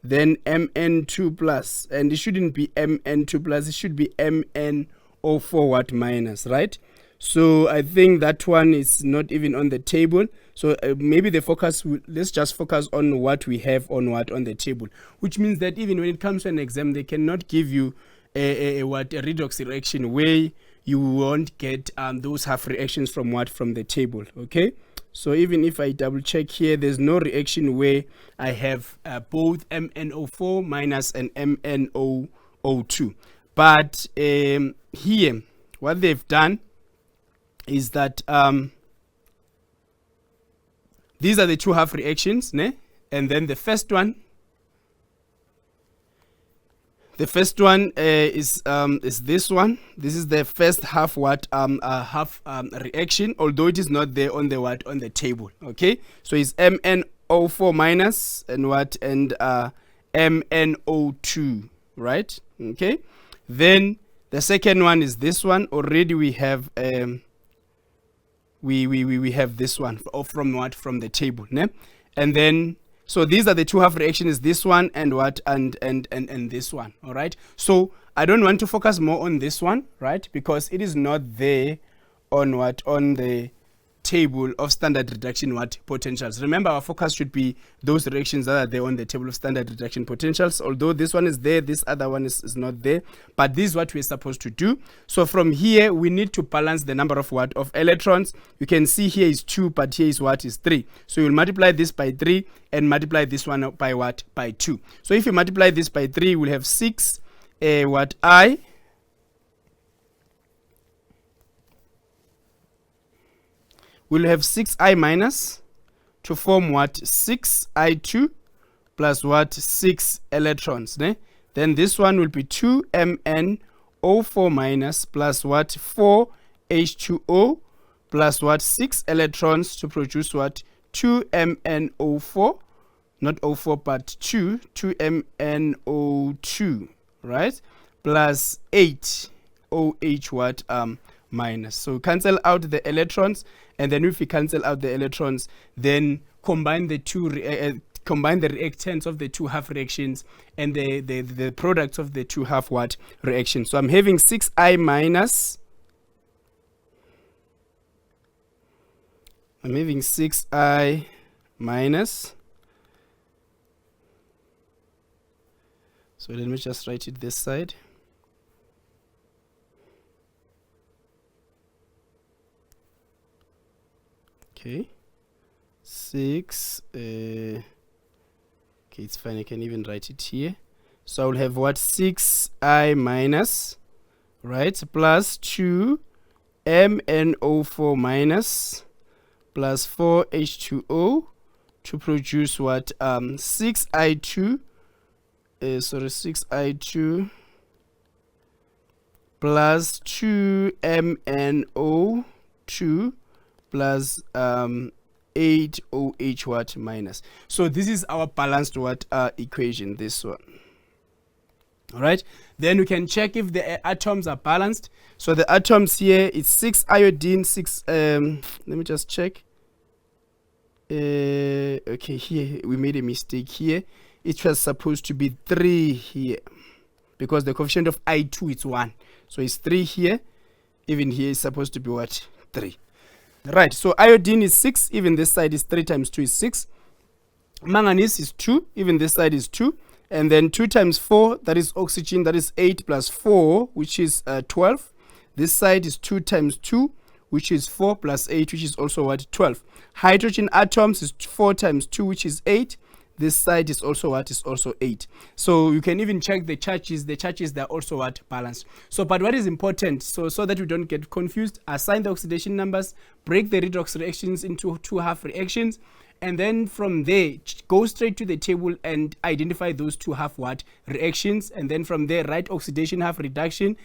then Mn2 plus, and it shouldn't be Mn2 plus, it should be MnO4 what minus, right? So I think that one is not even on the table. So maybe the focus, let's just focus on what we have on the table, which means that even when it comes to an exam, they cannot give you a redox reaction where you won't get those half reactions from the table. Okay, so even if I double check here, there's no reaction where I have both MnO4 minus and MnO2. But here what they've done is that these are the two half reactions, ne? And then the first one is this one. This is the first half reaction, although it is not there on the table. Okay, so it's MnO4 minus and MnO2, right? Okay, then the second one is this one. Already we have we have this one from the table, ne? And then so these are the two half reactions, this one and and this one. All right, so I don't want to focus more on this one, right, because it is not there on the table of standard reduction potentials. Remember, our focus should be those reactions that are there on the table of standard reduction potentials. Although this one is there, this other one is not there, but this is what we're supposed to do. So from here we need to balance the number of electrons. You can see here is 2, but here is 3. So you'll multiply this by 3 and multiply this one by by 2. So if you multiply this by 3, we'll have 6 I we'll have 6I minus to form 6I2 plus 6 electrons, ne? Then this one will be 2 MnO4 minus plus 4 H2O plus 6 electrons to produce 2 MnO4, not O4 but 2 MnO2, right? Plus 8 OH minus. So cancel out the electrons, and then if we cancel out the electrons, then combine the reactants of the two half reactions and the products of the two half reactions. So I'm having 6I minus. I'm having 6I minus. So let me just write it this side. Okay, 6 okay, it's fine, I can even write it here. So I will have 6I minus, right, plus 2 MnO4 minus plus 4H2O to produce what? 6I2 plus 2MnO2 plus 8OH what minus. So this is our balanced what equation, this one. All right, then we can check if the atoms are balanced. So the atoms here is 6 iodine, 6 let me just check. Okay, here we made a mistake here. It was supposed to be 3 here because the coefficient of I2 is 1, so it's 3 here. Even here is supposed to be what? 3. Right, so iodine is 6, even this side is 3 times 2 is 6. Manganese is 2, even this side is 2. And then 2 times 4, that is oxygen, that is 8 plus 4, which is 12. This side is 2 times 2, which is 4 plus 8, which is also what? 12. Hydrogen atoms is 4 times 2, which is 8. This side is also what? Is also 8. So you can even check the charges. The charges, they're also what? Balanced. So, but what is important, so that we don't get confused, assign the oxidation numbers, break the redox reactions into 2 half reactions, and then from there go straight to the table and identify those 2 half what reactions, and then from there write oxidation half reduction,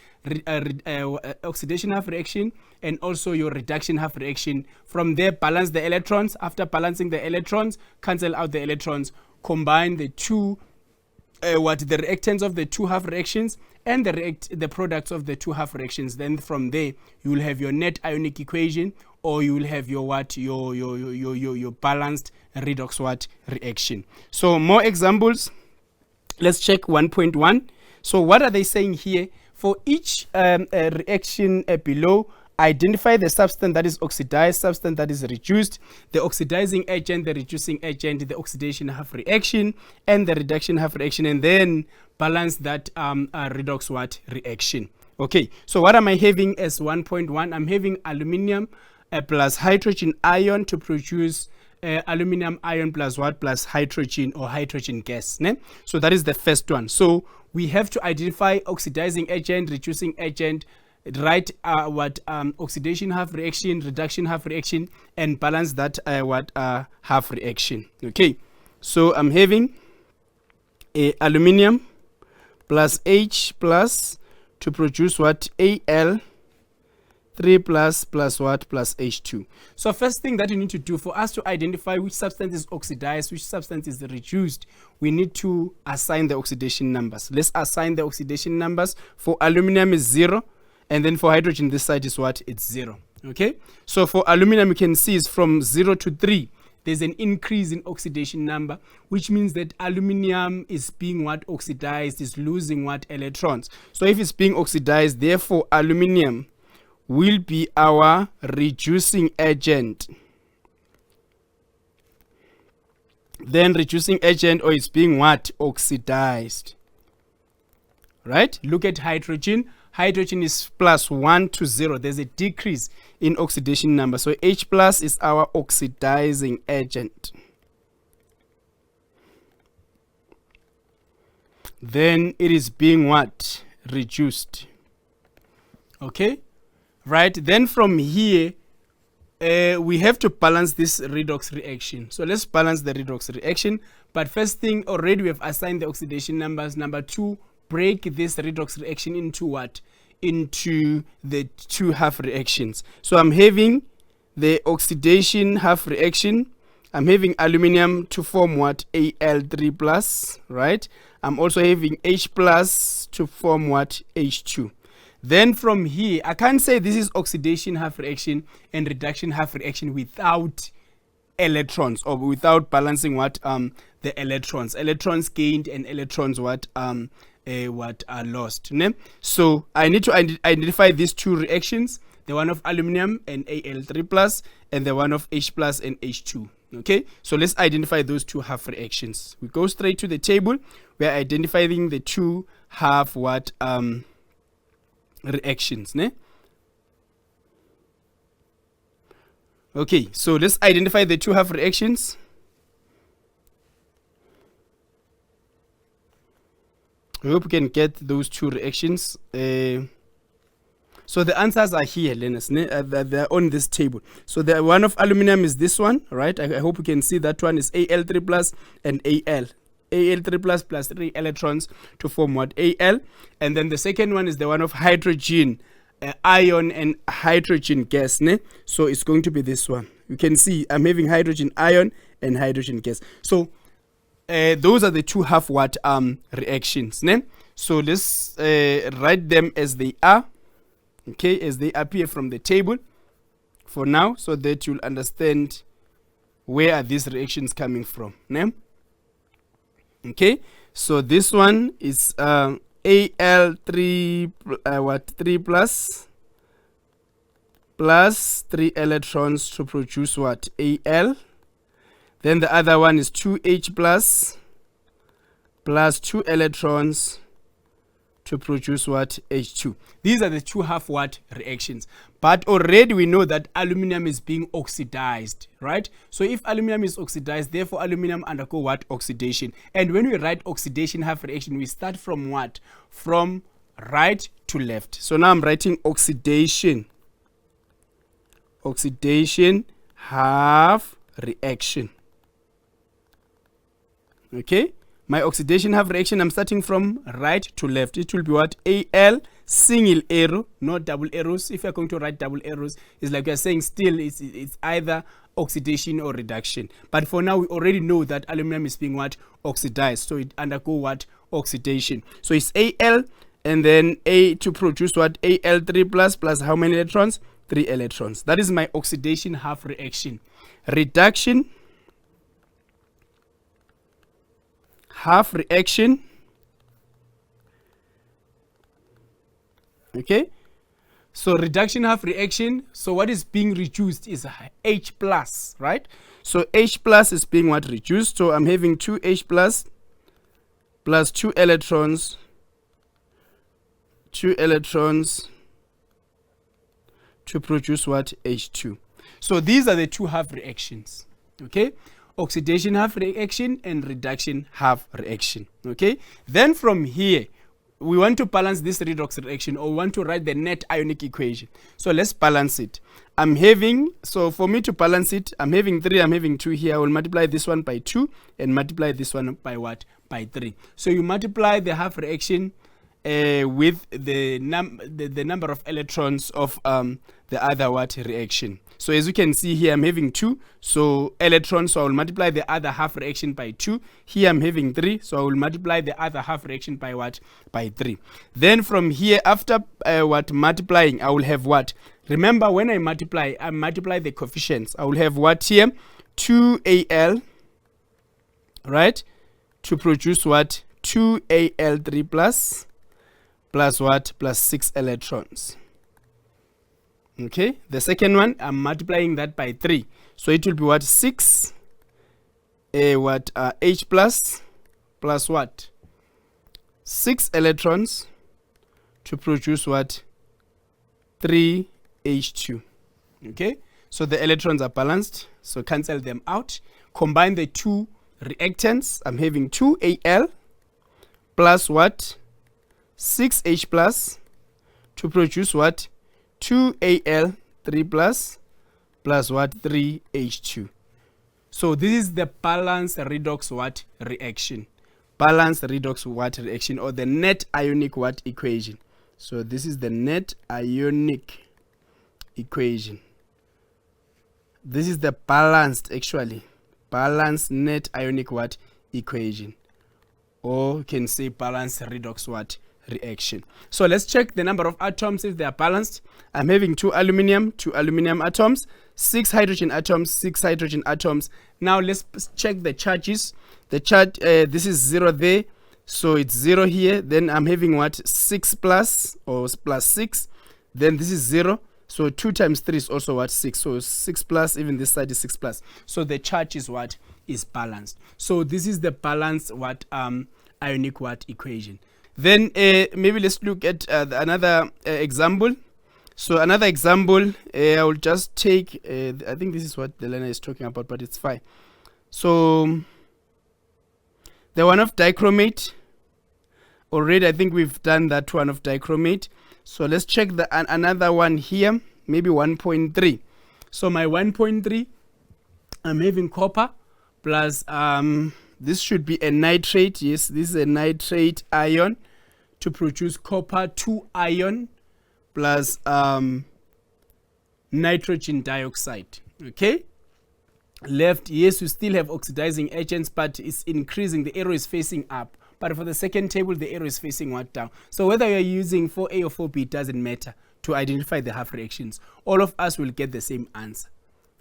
oxidation half reaction, and also your reduction half reaction. From there balance the electrons. After balancing the electrons, cancel out the electrons, combine the two the reactants of the 2 half reactions and the products of the 2 half reactions. Then from there you will have your net ionic equation, or you will have your what? Your balanced redox what? Reaction. So more examples. Let's check 1.1. So what are they saying here? For each reaction below, identify the substance that is oxidized, substance that is reduced, the oxidizing agent, the reducing agent, the oxidation half reaction, and the reduction half reaction, and then balance that redox what? Reaction. Okay, so what am I having as 1.1? I'm having aluminium plus hydrogen ion to produce aluminium ion plus what? Plus hydrogen or hydrogen gas. Ne? So that is the first one. So we have to identify oxidizing agent, reducing agent, write oxidation half reaction, reduction half reaction, and balance that half reaction. Okay, so I'm having a aluminium plus H plus to produce what? Al 3 plus what? Plus H2. So first thing that you need to do for us to identify which substance is oxidized, which substance is reduced, we need to assign the oxidation numbers. Let's assign the oxidation numbers. For aluminum is 0, and then for hydrogen this side is what? It's 0. Okay, so for aluminum you can see is from 0 to 3. There's an increase in oxidation number, which means that aluminum is being what? Oxidized, is losing what? Electrons. So if it's being oxidized, therefore aluminum will be our reducing agent. Then reducing agent, or it's being what? Oxidized. Right? Look at hydrogen. Hydrogen is plus 1 to 0. There's a decrease in oxidation number. So H plus is our oxidizing agent. Then it is being what? Reduced. Okay? Right? Then from here, we have to balance this redox reaction. So let's balance the redox reaction. But first thing, already we have assigned the oxidation numbers. Number 2, break this redox reaction into what? Into the 2 half reactions. So I'm having the oxidation half reaction. I'm having aluminum to form what? Al3 plus, right? I'm also having H plus to form what? H2. Then from here, I can't say this is oxidation half reaction and reduction half reaction without electrons, or without balancing what? The electrons. Electrons gained and electrons what are lost. Ne? So I need to identify these 2 reactions, the one of aluminum and Al3 plus, and the one of H plus and H2. Okay, so let's identify those 2 half reactions. We go straight to the table. We are identifying the 2 half what reactions. Ne? Okay, so let's identify the 2 half reactions. I hope we can get those 2 reactions. So So the answers are here, learners. They're on this table. So the one of aluminum is this one, right? I hope you can see that one is Al3 plus and Al. Al3 plus 3 electrons to form what? Al. And then the second one is the one of hydrogen ion and hydrogen gas. So it's going to be this one. You can see I'm having hydrogen ion and hydrogen gas. So those are the two half-watt reactions. So let's write them as they are. Okay, as they appear from the table for now, so that you'll understand where are these reactions coming from. Okay, so this one is Al3 3 plus 3 electrons to produce what? Al. Then the other one is 2H plus 2 electrons to produce what? H2. These are the two half-watt reactions. But already we know that aluminum is being oxidized, right? So if aluminum is oxidized, therefore aluminum undergo what? Oxidation. And when we write oxidation half reaction, we start from what? From right to left. So now I'm writing oxidation. Oxidation half reaction. Okay? My oxidation half reaction, I'm starting from right to left. It will be what? Al single arrow, not double arrows. If you're going to write double arrows, it's like you're saying still it's either oxidation or reduction. But for now, we already know that aluminum is being what? Oxidized. So it undergo what? Oxidation. So it's Al and then A to produce what? Al3 plus how many electrons? 3 electrons. That is my oxidation half reaction. Reduction half reaction. Okay, so reduction half reaction, so what is being reduced is H plus, right? So H plus is being what? Reduced. So I'm having 2H plus 2 electrons to produce what? H2. So these are the two half reactions. Okay, oxidation half reaction and reduction half reaction. Okay, then from here we want to balance this redox reaction, or we want to write the net ionic equation. So let's balance it. I'm having, so for me to balance it, I'm having 3, I'm having 2 here. I will multiply this one by 2 and multiply this one by what? By 3. So you multiply the half reaction with the number of electrons of the other what? Reaction. So as you can see here, I'm having 2, so electrons, so I will multiply the other half reaction by 2. Here I'm having 3, so I will multiply the other half reaction by what? By 3. Then from here, after multiplying, I will have what? Remember, when I multiply the coefficients. I will have what here? 2Al, right? To produce what? 2Al3 plus what? Plus 6 electrons. Okay, the second one, I'm multiplying that by 3. So it will be what? 6 H plus what? 6 electrons to produce what? 3 H2. Okay, so the electrons are balanced, so cancel them out. Combine the two reactants. I'm having 2Al plus what? 6H plus to produce what? 2Al3 plus what? 3H2. So this is the balanced redox what? Reaction. Balanced redox what? Reaction, or the net ionic what? Equation. So this is the net ionic equation. This is the balanced, actually, balanced net ionic what? Equation. Or you can say balanced redox what? Reaction. So let's check the number of atoms if they are balanced. I'm having 2 aluminum atoms, 6 hydrogen atoms, 6 hydrogen atoms. Now let's check the charges. The charge, this is 0 there, so it's 0 here. Then I'm having what? 6 plus, or plus 6. Then this is 0. So 2 times 3 is also what? 6. So 6 plus, even this side is 6 plus. So the charge is what? Is balanced. So this is the balanced what? Ionic what? Equation. Then maybe let's look at another example. So another example, I will just take, I think this is what the learner is talking about, but it's fine. So the one of dichromate, already I think we've done that one of dichromate. So let's check the another one here, maybe 1.3. So my 1.3, I'm having copper plus this should be a nitrate. Yes, this is a nitrate ion to produce copper 2 ion plus nitrogen dioxide. Okay, left, yes, you still have oxidizing agents, but it's increasing. The arrow is facing up. But for the second table, the arrow is facing what, down. So whether you're using 4A or 4B, it doesn't matter to identify the half reactions. All of us will get the same answer.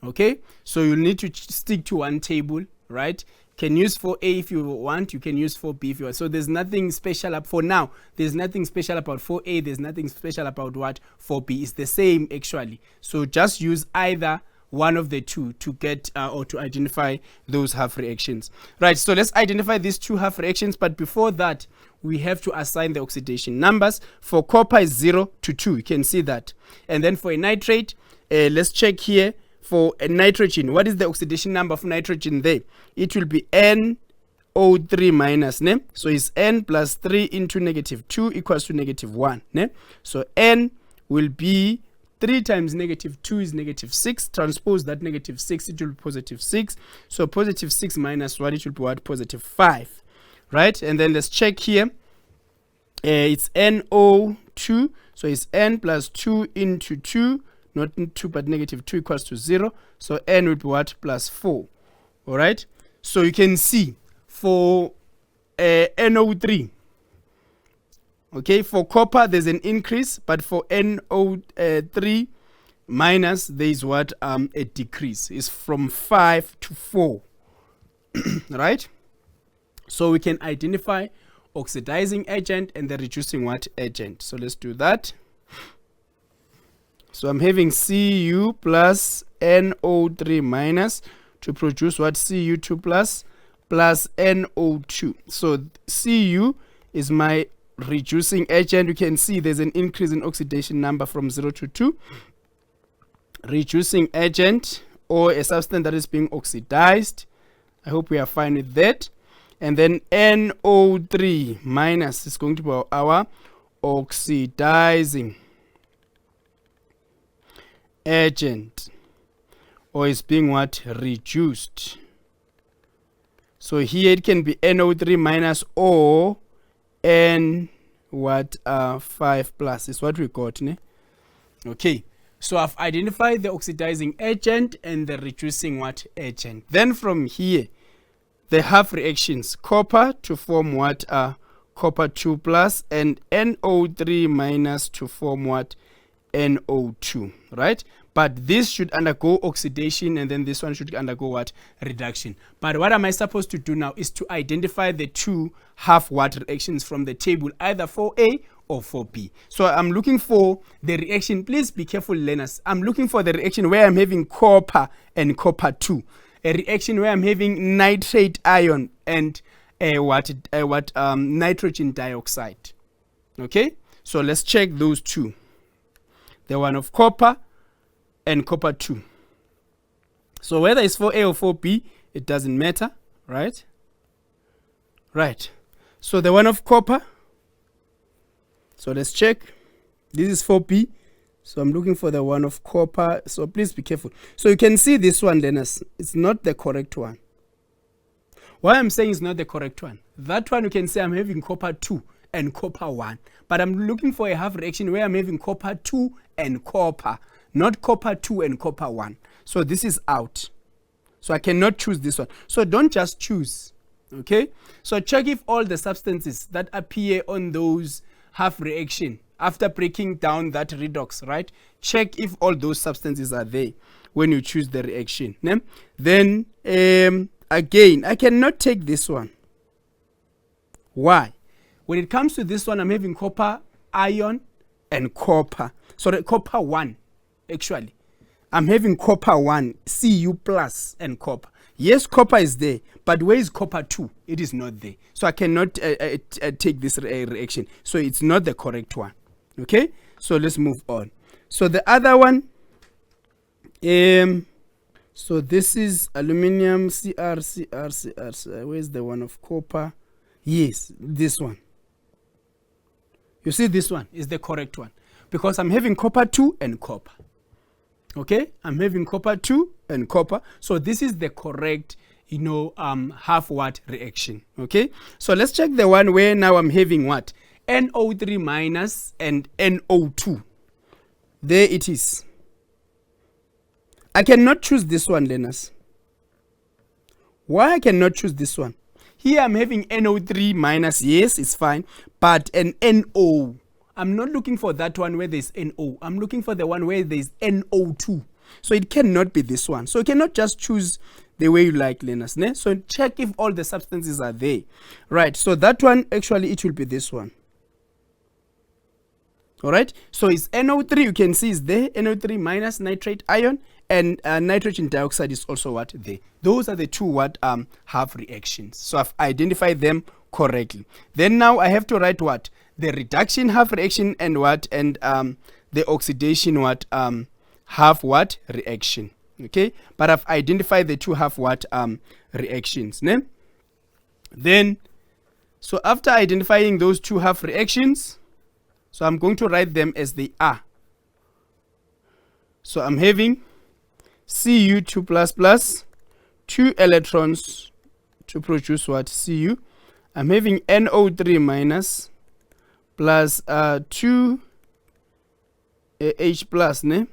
Okay, so you'll need to stick to one table, right? Can use 4A if you want, you can use 4B if you want. So there's nothing special up for now. There's nothing special about 4A, there's nothing special about what 4B. It's the same actually. So just use either one of the two to get or to identify those half reactions. Right, so let's identify these two half reactions, but before that, we have to assign the oxidation numbers. For copper is 0 to 2, you can see that. And then for a nitrate, let's check here. For a nitrogen, what is the oxidation number of nitrogen there? It will be NO3 minus, ne? So it's N plus 3 into negative 2 equals to negative 1, ne? So N will be 3 times negative 2 is negative 6. Transpose that negative 6, it will be positive 6. So positive 6 minus 1, it will be what? Positive 5, right? And then let's check here. It's NO2, so it's N plus 2 into 2. Not 2, but negative 2 equals to 0. So N will be what? Plus 4. All right. So you can see for NO3, okay, for copper there's an increase, but for NO3 minus there is what? A decrease. It's from 5 to 4. Right. So we can identify oxidizing agent and the reducing what? Agent. So let's do that. So I'm having Cu plus NO3 minus to produce what? Cu2 plus NO2. So Cu is my reducing agent. You can see there's an increase in oxidation number from 0 to 2. Reducing agent, or a substance that is being oxidized. I hope we are fine with that. And then NO3 minus is going to be our oxidizing agent, or is being what? Reduced. So here it can be NO3 minus or N what 5 plus is what we got, ne? Okay, so I've identified the oxidizing agent and the reducing what? Agent. Then from here the half reactions, copper to form what? Copper 2 plus and NO3 minus to form what? NO2, right? But this should undergo oxidation, and then this one should undergo what? Reduction. But what am I supposed to do now is to identify the two half what reactions from the table, either 4A or 4B. So I'm looking for the reaction. Please be careful, learners. I'm looking for the reaction where I'm having copper and copper 2, a reaction where I'm having nitrate ion and nitrogen dioxide. Okay, so let's check those two. The one of copper and copper 2. So whether it's 4A or 4B, it doesn't matter, right? Right. So the one of copper. So let's check. This is 4B. So I'm looking for the one of copper. So please be careful. So you can see this one, learners. It's not the correct one. Why I'm saying it's not the correct one? That one you can say I'm having copper 2 and copper 1. But I'm looking for a half reaction where I'm having copper 2 and copper, not copper 2 and copper 1. So this is out. So I cannot choose this one. So don't just choose. Okay? So check if all the substances that appear on those half reaction after breaking down that redox, right? Check if all those substances are there when you choose the reaction. Then again, I cannot take this one. Why? When it comes to this one, I'm having copper ion and copper. Sorry, copper 1, actually. I'm having copper 1, Cu plus and copper. Yes, copper is there, but where is copper 2? It is not there. So I cannot take this reaction. So it's not the correct one. Okay? So let's move on. So the other one, so this is aluminum, Cr. Where's the one of copper? Yes, this one. You see, this one is the correct one. Because I'm having copper 2 and copper. Okay, I'm having copper 2 and copper. So this is the correct, half watt reaction. Okay, so let's check the one where now I'm having what? NO3 minus and NO2. There it is. I cannot choose this one, learners. Why I cannot choose this one? Here I'm having NO3 minus, yes, it's fine, but an NO. I'm not looking for that one where there's NO. I'm looking for the one where there's NO2. So it cannot be this one. So you cannot just choose the way you like, learners. Ne? So check if all the substances are there. Right, so that one, actually, it will be this one. Alright, so it's NO3, you can see is there, NO3 minus nitrate ion, and nitrogen dioxide is also what? There. Those are the two what half reactions. So I've identified them correctly. Then now I have to write what? The reduction half reaction and what? And the oxidation what? Half what? Reaction. Okay, but I've identified the two half what? Reactions. Ne? Then, so after identifying those two half reactions, so I'm going to write them as they are. So I'm having Cu2 plus plus 2 electrons to produce what? Cu. I'm having NO3 minus plus 2 H plus, ne? I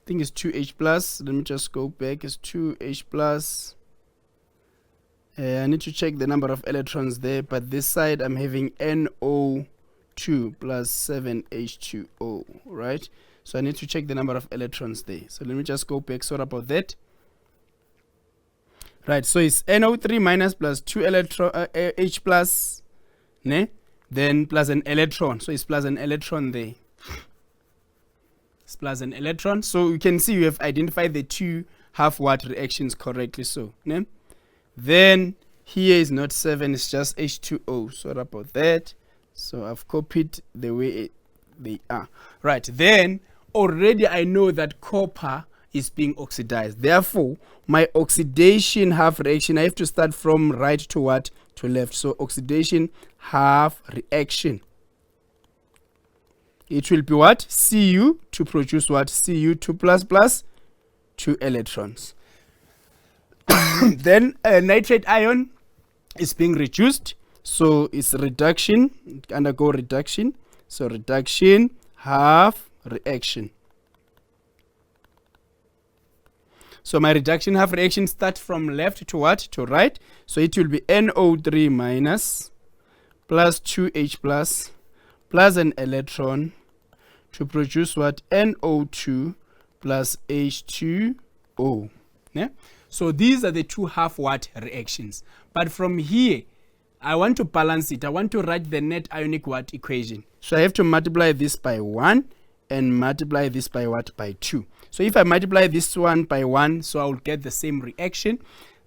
think it's 2H plus. Let me just go back. It's 2H plus. I need to check the number of electrons there, but this side I'm having NO2 plus 7H2O, right? So I need to check the number of electrons there. So let me just go back. Sorry about that. Right, so it's NO3 minus plus 2 H plus, ne? Then plus an electron. So it's plus an electron there. It's plus an electron. So you can see you have identified the two half watt reactions correctly. So, ne? Then here is not 7, it's just H2O. Sorry about that. So I've copied the way they are. Right, then already I know that copper is being oxidized. Therefore, my oxidation half reaction, I have to start from right to what? To left. So oxidation half reaction. It will be what? Cu to produce what? Cu2 plus plus 2 electrons. Then nitrate ion is being reduced. So it's reduction, undergo reduction. So reduction half reaction. So my reduction half reaction starts from left to what? To right. So it will be NO3 minus plus 2H plus plus an electron to produce what? NO2 plus H2O. Yeah? So these are the two half watt reactions. But from here, I want to balance it. I want to write the net ionic watt equation. So I have to multiply this by 1 and multiply this by what? By 2. So if I multiply this one by 1, so I will get the same reaction,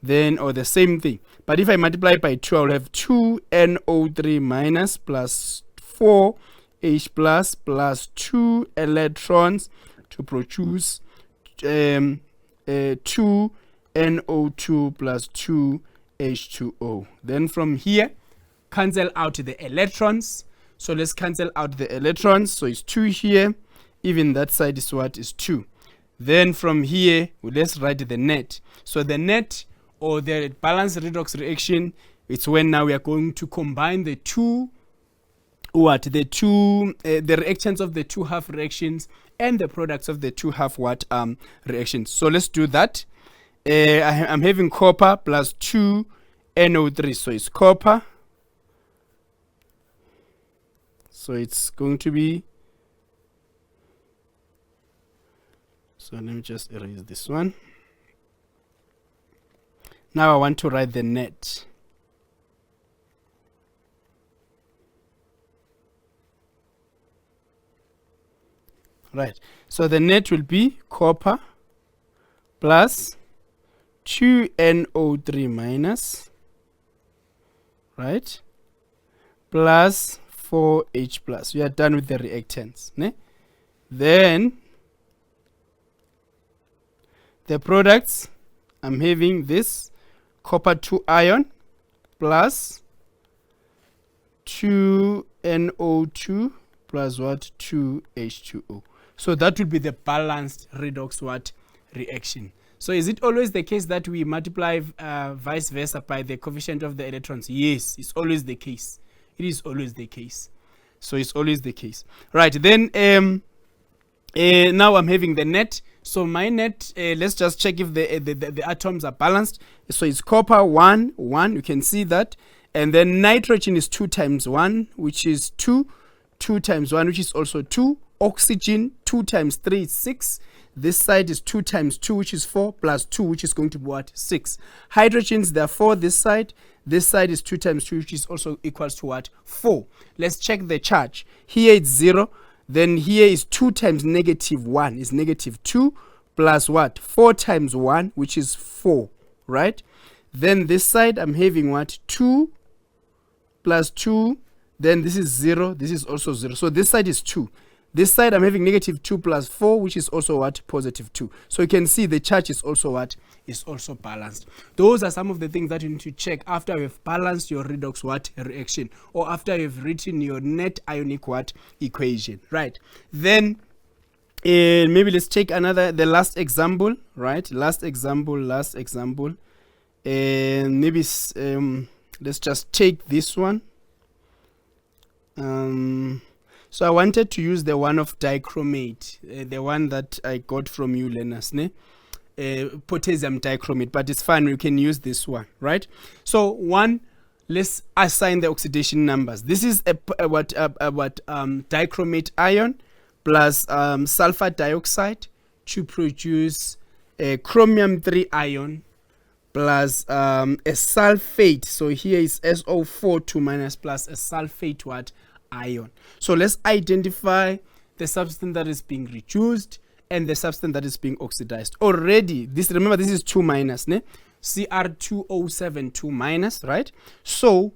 then, or the same thing. But if I multiply by 2, I will have 2NO3 minus plus 4H plus plus 2 electrons to produce 2NO2 plus 2H2O. Then from here, cancel out the electrons. So let's cancel out the electrons. So it's 2 here. Even that side is what? Is 2. Then from here, let's write the net. So the net, or the balanced redox reaction, it's when now we are going to combine the two, what? The reactions of the two half reactions and the products of the two half what reactions. So let's do that. I'm having copper plus 2 NO3. So it's copper. So it's going to be, so let me just erase this one. Now I want to write the net. Right. So the net will be copper plus 2NO3 minus, right, plus 4H plus. We are done with the reactants. Ne? Then the products, I'm having this copper 2 ion plus 2NO2 plus what? 2H2O. So that will be the balanced redox what? Reaction. So is it always the case that we multiply vice versa by the coefficient of the electrons? Yes, it's always the case. It is always the case. So it's always the case. Right, then now I'm having the net. So my net, let's just check if the atoms are balanced. So it's copper 1, 1, you can see that. And then nitrogen is 2 times 1, which is 2. 2 times 1, which is also 2. Oxygen, 2 times 3 is 6. This side is 2 times 2, which is 4, plus 2, which is going to be what? 6. Hydrogens, there are 4 this side. This side is 2 times 2, which is also equals to what? 4. Let's check the charge. Here it's 0. Then here is 2 times negative 1 is negative 2, plus what? 4 times 1, which is 4, right? Then this side I'm having what? 2 plus 2. Then this is 0. This is also 0. So this side is 2. This side I'm having negative 2 plus 4, which is also what? Positive 2. So you can see the charge is also what? Is also balanced. Those are some of the things that you need to check after you've balanced your redox what? Reaction, or after you've written your net ionic what? Equation, right? Then maybe let's take the last example, right? Last example. And maybe let's just take this one. So I wanted to use the one of dichromate, the one that I got from you, Lenas, potassium dichromate, but it's fine, we can use this one, right? So one, let's assign the oxidation numbers. This is dichromate ion plus sulfur dioxide to produce a chromium 3 ion plus a sulfate. So here is SO4 2 minus plus a sulfate what? Ion. So let's identify the substance that is being reduced and the substance that is being oxidized. Already, remember this is 2 minus, ne? Cr2O7 2 minus, right? So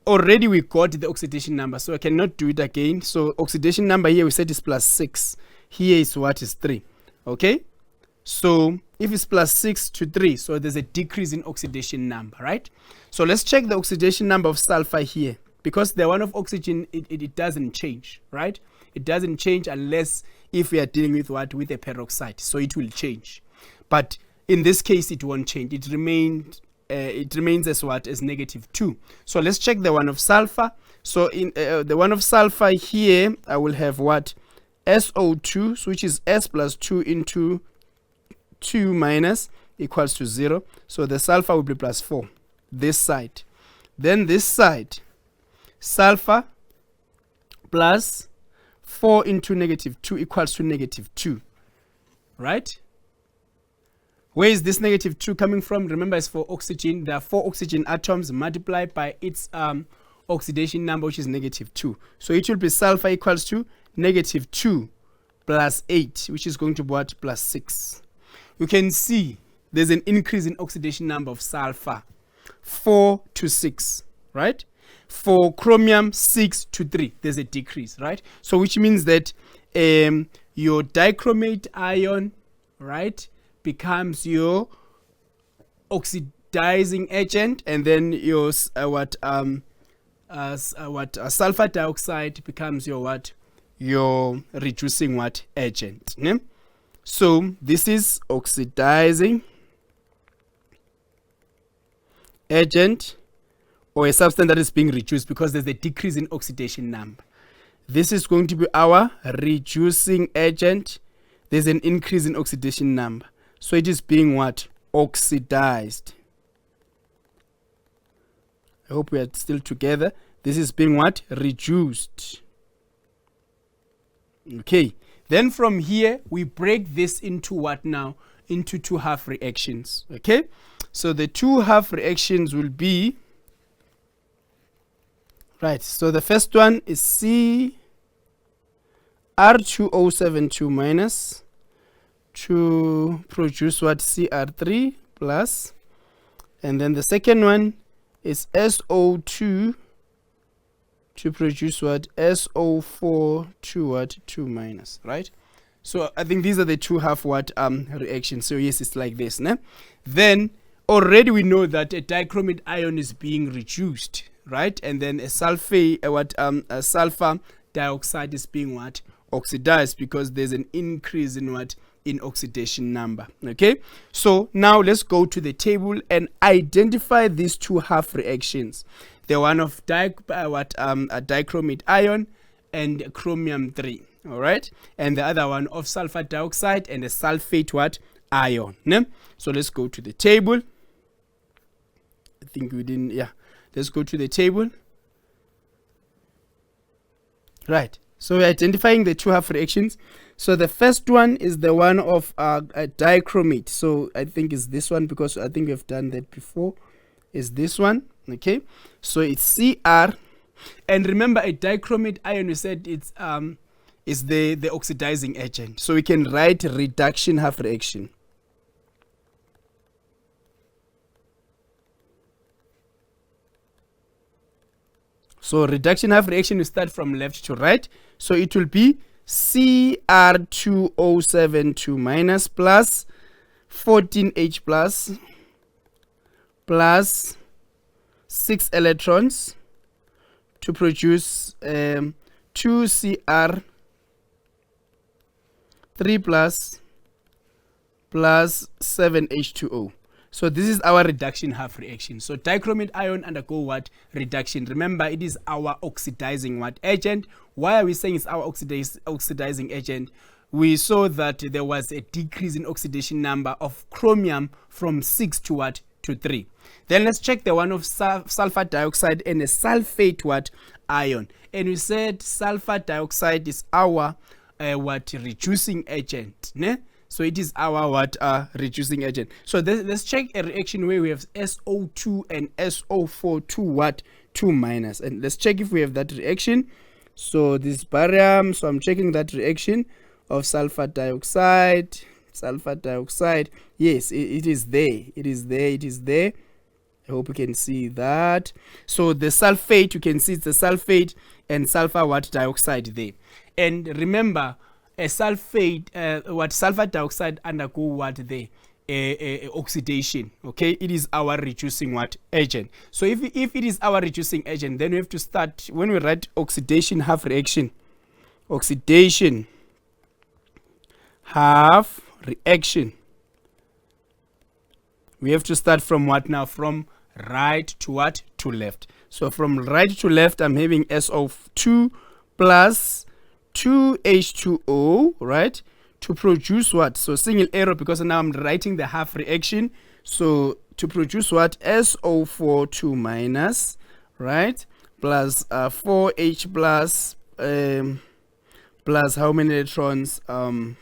already we got the oxidation number, so I cannot do it again. So oxidation number here we said is plus 6. Here is what? Is 3. Okay? So if it's plus 6 to 3, so there's a decrease in oxidation number, right? So let's check the oxidation number of sulfur here. Because the one of oxygen, it doesn't change, right? It doesn't change unless if we are dealing with what? With a peroxide. So it will change. But in this case, it won't change. It remains as what? As negative 2. So let's check the one of sulfur. So in the one of sulfur here, I will have what? SO2, so which is S plus 2 into 2 minus equals to 0. So the sulfur will be plus 4. This side. Then this side. Sulfur plus 4 into negative 2 equals to negative 2, right? Where is this negative 2 coming from? Remember, it's for oxygen. There are 4 oxygen atoms multiplied by its oxidation number, which is negative 2. So it will be sulfur equals to negative 2 plus 8, which is going to be what? Plus 6. You can see there's an increase in oxidation number of sulfur, 4 to 6, right? For chromium 6 to 3, there's a decrease, right? So which means that your dichromate ion, right, becomes your oxidizing agent, and then your sulfur dioxide becomes your what? Your reducing what? Agent. Ne? So this is oxidizing agent, or a substance that is being reduced because there's a decrease in oxidation number. This is going to be our reducing agent. There's an increase in oxidation number. So it is being what? Oxidized. I hope we are still together. This is being what? Reduced. Okay. Then from here, we break this into what now? Into 2 half reactions. Okay. So the 2 half reactions will be, right, so the first one is Cr2O72 minus to produce what? Cr3 plus. And then the second one is SO2 to produce what? SO4 to what? 2 minus, right? So I think these are the 2 half what reactions. So yes, it's like this. Ne? Then already we know that a dichromate ion is being reduced, right? And then a sulfur dioxide is being what? Oxidized, because there's an increase in what? In oxidation number. Okay, so now let's go to the table and identify these two half reactions. The one of a dichromate ion and chromium 3. All right, and the other one of sulfur dioxide and a sulfate what? Ion. Ne? So let's go to the table. I think we didn't. Yeah, let's go to the table. Right, so we're identifying the two half reactions. So the first one is the one of a dichromate. So I think it's this one, because I think we've done that before. Is this one. Okay, so it's Cr, and remember a dichromate ion, we said it's is the oxidizing agent. So we can write reduction half reaction. So reduction half reaction, we start from left to right. So it will be Cr2O72 minus plus 14H plus 6 electrons to produce 2Cr3 plus 7H2O. So this is our reduction half reaction. So dichromate ion undergo what? Reduction. Remember, it is our oxidizing what? Agent. Why are we saying it's our oxidizing agent? We saw that there was a decrease in oxidation number of chromium from 6 to what? To 3. Then let's check the one of sulfur dioxide and a sulfate what? Ion. And we said sulfur dioxide is our what? Reducing agent. Ne? So it is our what? Reducing agent. So let's check a reaction where we have SO2 and SO4 2 what? 2 minus. And let's check if we have that reaction. So this barium, so I'm checking that reaction of sulfur dioxide. Yes, it is there. It is there. I hope you can see that. So the sulfate, you can see it's the sulfate and sulfur what? Dioxide there. And remember, a sulfate, what sulfur dioxide undergo what? There oxidation. Okay, it is our reducing what? Agent. So if it is our reducing agent, then we have to start, when we write oxidation half reaction, oxidation half reaction, we have to start from what now? From right to what? To left. So from right to left, I'm having SO2 plus 2H2O, right? To produce what? So single arrow, because now I'm writing the half reaction. So to produce what? SO4 2 minus, right? Plus 4H plus plus how many electrons? 2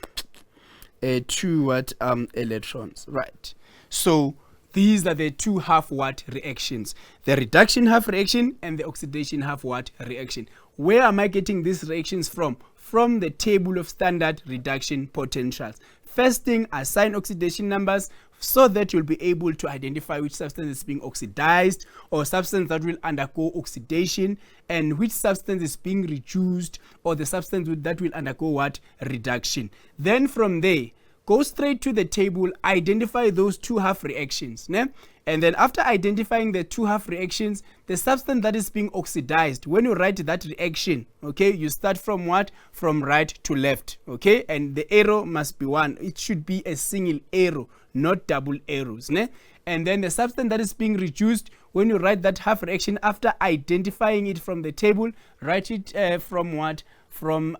what? Electrons, right? So these are the two half what? Reactions. The reduction half reaction and the oxidation half what? Reaction. Where am I getting these reactions from? From the table of standard reduction potentials. First thing, assign oxidation numbers so that you'll be able to identify which substance is being oxidized or substance that will undergo oxidation, and which substance is being reduced or the substance that will undergo what? Reduction. Then from there, go straight to the table, identify those two half reactions. Ne? And then after identifying the two half reactions, the substance that is being oxidized, when you write that reaction, okay, you start from what? From right to left, okay? And the arrow must be one. It should be a single arrow, not double arrows. Ne? And then the substance that is being reduced, when you write that half reaction, after identifying it from the table, write it from what? From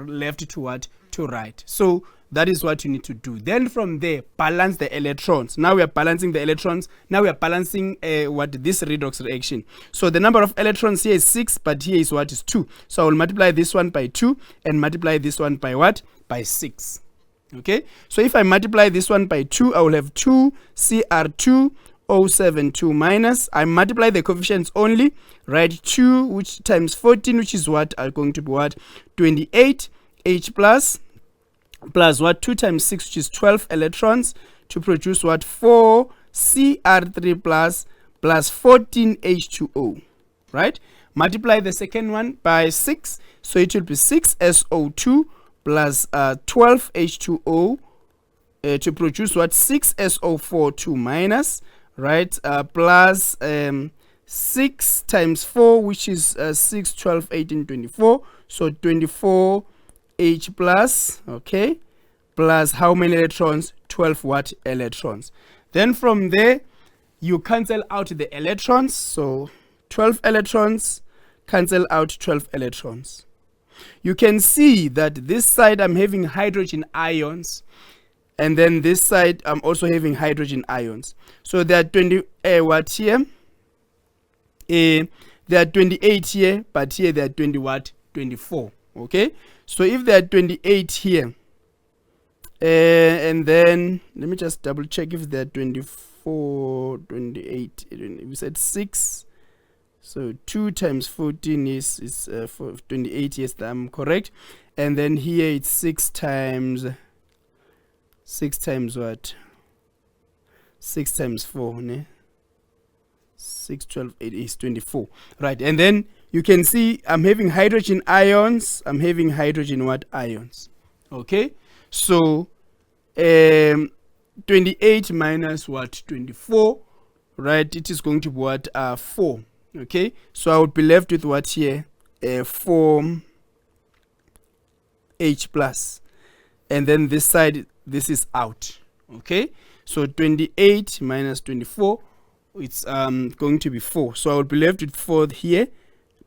left to what? To right. So that is what you need to do. Then from there, balance the electrons. Now we are balancing the electrons. Now we are balancing what? This redox reaction. So the number of electrons here is 6, but here is what? Is 2. So I will multiply this one by 2 and multiply this one by what? By 6. Okay, so if I multiply this one by 2, I will have 2 Cr2O72 minus, I multiply the coefficients only, right? 2 which times 14, which is what? Are going to be what? 28 H plus what? 2 times 6, which is 12 electrons, to produce what? 4 Cr3 plus 14 H2O, right? Multiply the second one by 6, so it will be 6 SO2 plus 12 H2O to produce what? 6 SO4 2 minus, right? Plus 6 times 4, which is 6, 12, 18, 24. So 24H plus, okay, plus how many electrons? 12 what electrons. Then from there, you cancel out the electrons. So 12 electrons cancel out 12 electrons. You can see that this side I'm having hydrogen ions, and then this side I'm also having hydrogen ions. So there are 20 what here? There are 28 here, but here there are 20 what? 24. Okay, so if there are 28 here, and then let me just double check if there are 24, 28. We said 6. So 2 times 14 is 28. Yes, I'm correct. And then here it's 6 times what? 6 times 4, ne? 6, 12, 8 is 24. Right, and then you can see I'm having hydrogen ions. I'm having hydrogen what? Ions. Okay, so 28 minus what? 24, right? It is going to be what? 4. Okay, so I would be left with what here? 4H plus. And then this side, this is out. Okay, so 28 minus 24, it's going to be 4. So I would be left with 4 here,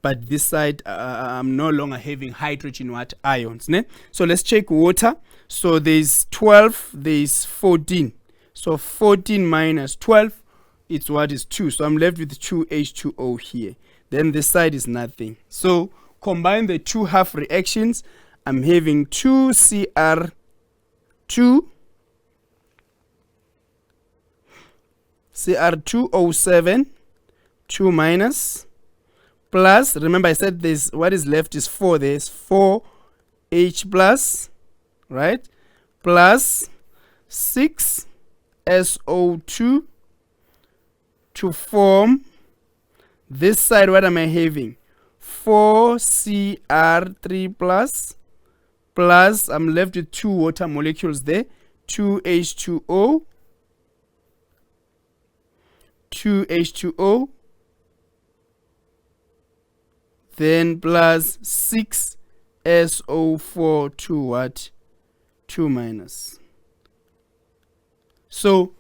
but this side I'm no longer having hydrogen what? Ions, ne? So let's check water. So there's 12, there's 14. So 14 minus 12, it's what is 2. So I'm left with 2H2O here. Then this side is nothing. So combine the two half reactions. I'm having 2Cr2 Cr2O7, 2 minus, plus, remember I said this, what is left is 4. There's 4H plus, right, plus 6SO2 to form this side. What am I having? 4Cr3 plus, plus I'm left with 2 water molecules there, 2H2O, 2H2O, then plus 6SO4, 2 what? 2 minus. So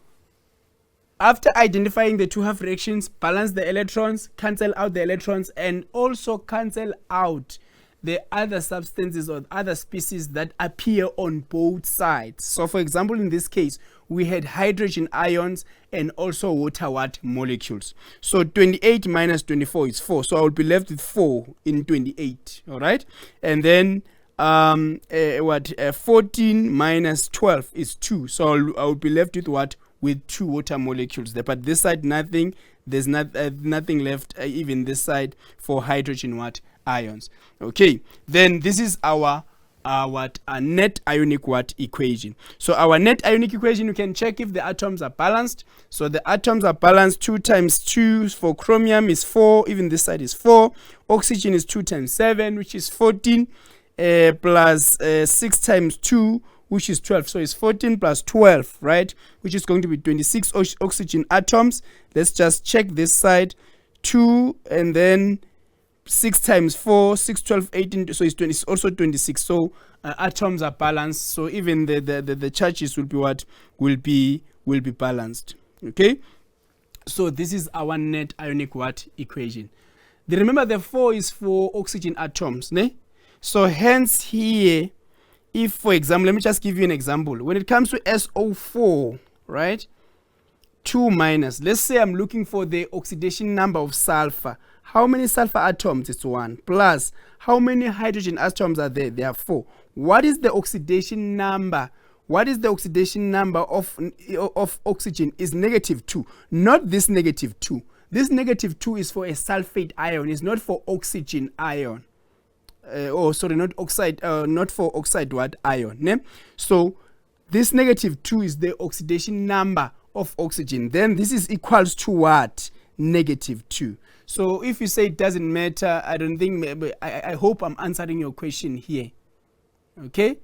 after identifying the two half reactions, balance the electrons, cancel out the electrons, and also cancel out the other substances or other species that appear on both sides. So for example, in this case, we had hydrogen ions and also water what? Molecules. So 28 minus 24 is 4. So I will be left with 4 in 28. All right. And then 14 minus 12 is 2. So I will be left with what? With 2 water molecules there. But this side, nothing. There's nothing left, even this side, for hydrogen what? Ions. Okay, then this is our net ionic what? Equation. So our net ionic equation, you can check if the atoms are balanced. So the atoms are balanced. 2 times 2 for chromium is 4. Even this side is 4. Oxygen is 2 times 7, which is 14, plus 6 times 2, which is 12. So it's 14 plus 12, right? Which is going to be 26 oxygen atoms. Let's just check this side. 2 and then 6 times 4, 6, 12, 18. So it's also 26. So atoms are balanced. So even the charges will be what? Will be balanced. Okay. So this is our net ionic what? Equation. Remember the 4 is for oxygen atoms, ne? So hence here, if for example, let me just give you an example. When it comes to SO4, right? 2 minus. Let's say I'm looking for the oxidation number of sulfur. How many sulfur atoms? It's 1. Plus, how many hydrogen atoms are there? There are 4. What is the oxidation number? What is the oxidation number of oxygen? Is -2. Not this -2. This -2 is for a sulfate ion. It's not for oxygen ion. Not oxide. Not for oxide what? Ion. Ne? So this -2 is the oxidation number of oxygen. Then this is equals to what? -2. So if you say it doesn't matter, I don't think, I hope I'm answering your question here. Okay,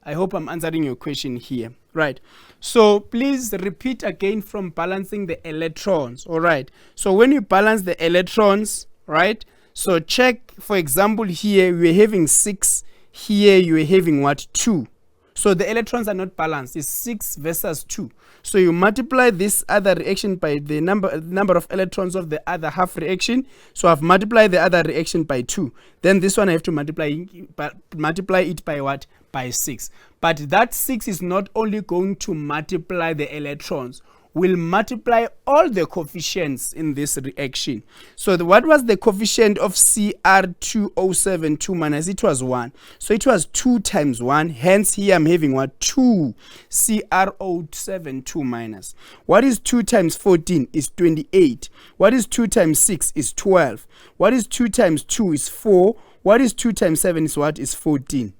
I hope I'm answering your question here. right? So please repeat again from balancing the electrons. All right, so when you balance the electrons, right, so check, for example, here we're having 6, here you're having what, 2. So the electrons are not balanced. It's 6 versus 2. So you multiply this other reaction by the number of electrons of the other half reaction. So I've multiplied the other reaction by 2. Then this one I have to multiply it by what? By 6. But that 6 is not only going to multiply the electrons, will multiply all the coefficients in this reaction. So what was the coefficient of Cr2O72 minus? It was 1. So it was 2 times 1. Hence here I'm having what? 2 Cr072 minus. What is 2 times 14 is 28. What is 2 times 6 is 12. What is 2 times 2 is 4. What is 2 times 7 is what? Is 14.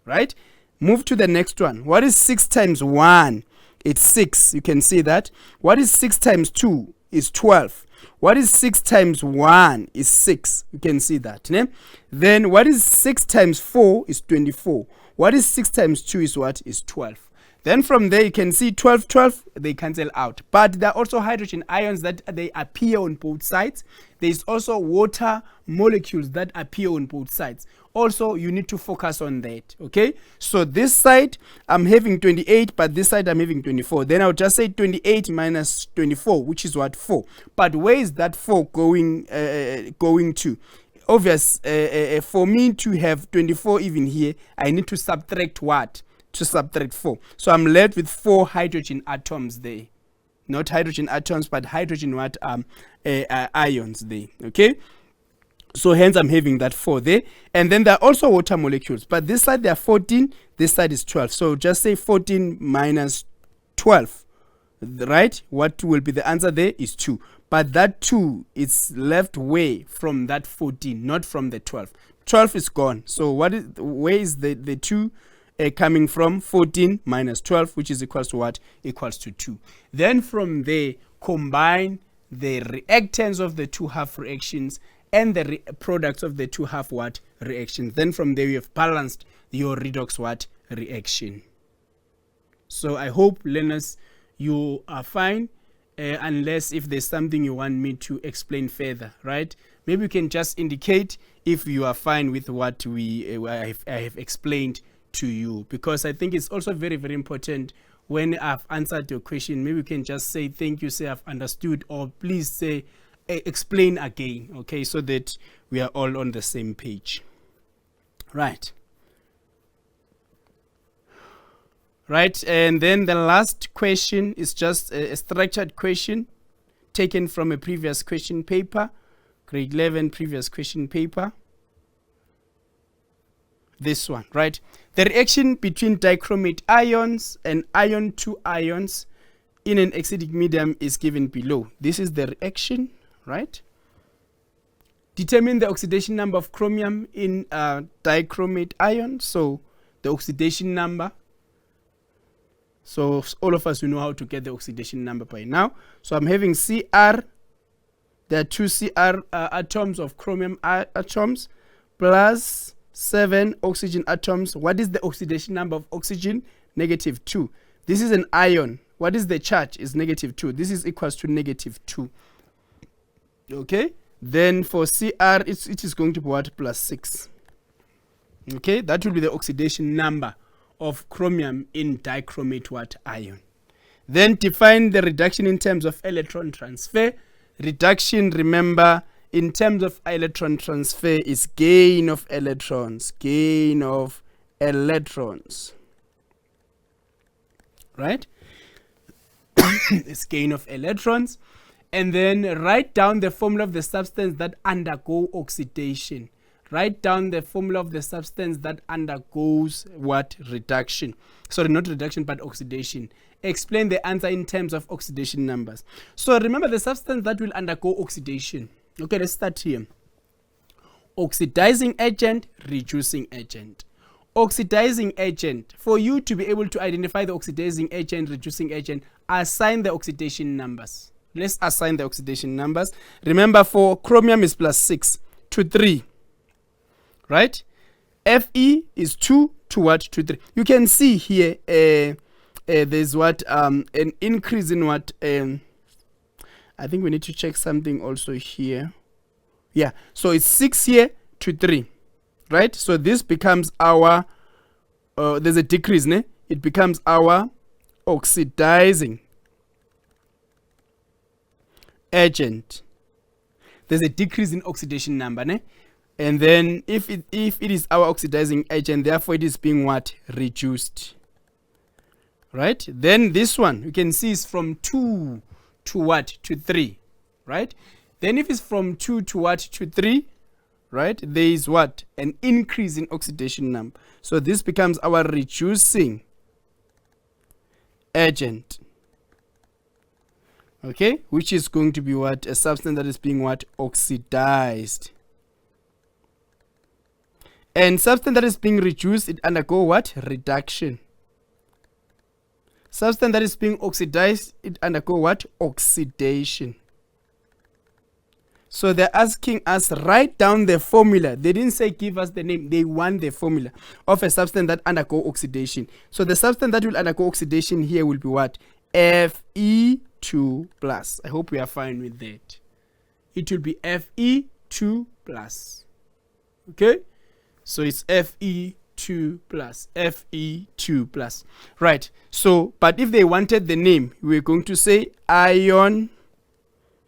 Right? Move to the next one. What is 6 times 1? It's 6. You can see that. What is 6 times 2 is 12. What is 6 times 1 is 6. You can see that. Ne? Then what is 6 times 4 is 24. What is 6 times 2 is what? Is 12. Then from there you can see 12, 12, they cancel out. But there are also hydrogen ions that they appear on both sides. There is also water molecules that appear on both sides. Also, you need to focus on that, okay? So this side, I'm having 28, but this side, I'm having 24. Then I'll just say 28 minus 24, which is what? 4. But where is that 4 going to? Obvious, for me to have 24 even here, I need to subtract what? To subtract 4. So I'm left with 4 hydrogen atoms there. Not hydrogen atoms, but hydrogen what? Ions there, okay? So hence I'm having that 4 there. And then there are also water molecules. But this side there are 14, this side is 12. So just say 14 minus 12. Right? What will be the answer there is 2. But that 2 is left way from that 14, not from the 12. 12 is gone. So where is the 2 coming from? 14 minus 12, which is equals to what? Equals to 2. Then from there, combine the reactants of the two half reactions and the products of the two half what? Reactions. Then from there you have balanced your redox what? Reaction. So I hope, learners, you are fine, unless if there's something you want me to explain further, right? Maybe you can just indicate if you are fine with what I have explained to you, because I think it's also very, very important when I've answered your question. Maybe you can just say thank you, say I've understood, or please say explain again, okay, so that we are all on the same page. Right, and then the last question is just a structured question taken from a previous question paper, grade 11 previous question paper. This one, right? The reaction between dichromate ions and iron 2 ions in an acidic medium is given below. This is the reaction, right? Determine the oxidation number of chromium in dichromate ion. So the oxidation number. So all of us, we know how to get the oxidation number by now. So I'm having Cr. There are 2 Cr atoms of chromium atoms plus 7 oxygen atoms. What is the oxidation number of oxygen? -2. This is an ion. What is the charge? Is -2. This is equals to -2. Okay. Then for Cr, it is going to be what? +6. Okay. That will be the oxidation number of chromium in dichromate what? Ion. Then define the reduction in terms of electron transfer. Reduction, remember, in terms of electron transfer is gain of electrons. Gain of electrons. Right? It's gain of electrons. And then write down the formula of the substance that undergo oxidation. Write down the formula of the substance that undergoes what? Reduction. Sorry, not reduction, but oxidation. Explain the answer in terms of oxidation numbers. So remember the substance that will undergo oxidation. Okay, let's start here. Oxidizing agent, reducing agent. Oxidizing agent. For you to be able to identify the oxidizing agent, reducing agent, assign the oxidation numbers. Let's assign the oxidation numbers. Remember, for chromium is +6 to 3. Right? Fe is 2 to what? To 3. You can see here there's what an increase in what I think we need to check something also here. Yeah, so it's 6 here to 3, right? So this becomes our there's a decrease, ne? It becomes our oxidizing agent. There's a decrease in oxidation number, ne? And then if it is our oxidizing agent, therefore it is being what? Reduced. Right? Then this one, you can see is from 2 to what? To 3. Right? Then if it's from 2 to what? To 3, right? There is what? An increase in oxidation number. So this becomes our reducing agent. Okay? Which is going to be what? A substance that is being what? Oxidized. And substance that is being reduced, it undergo what? Reduction. Substance that is being oxidized, it undergo what? Oxidation. So they're asking us, write down the formula. They didn't say give us the name. They want the formula of a substance that undergo oxidation. So the substance that will undergo oxidation here will be what? Fe2 plus. I hope we are fine with that. It will be Fe2 plus. Okay? So it's Fe2 plus. Fe2 plus. Right. So, but if they wanted the name, we're going to say ion.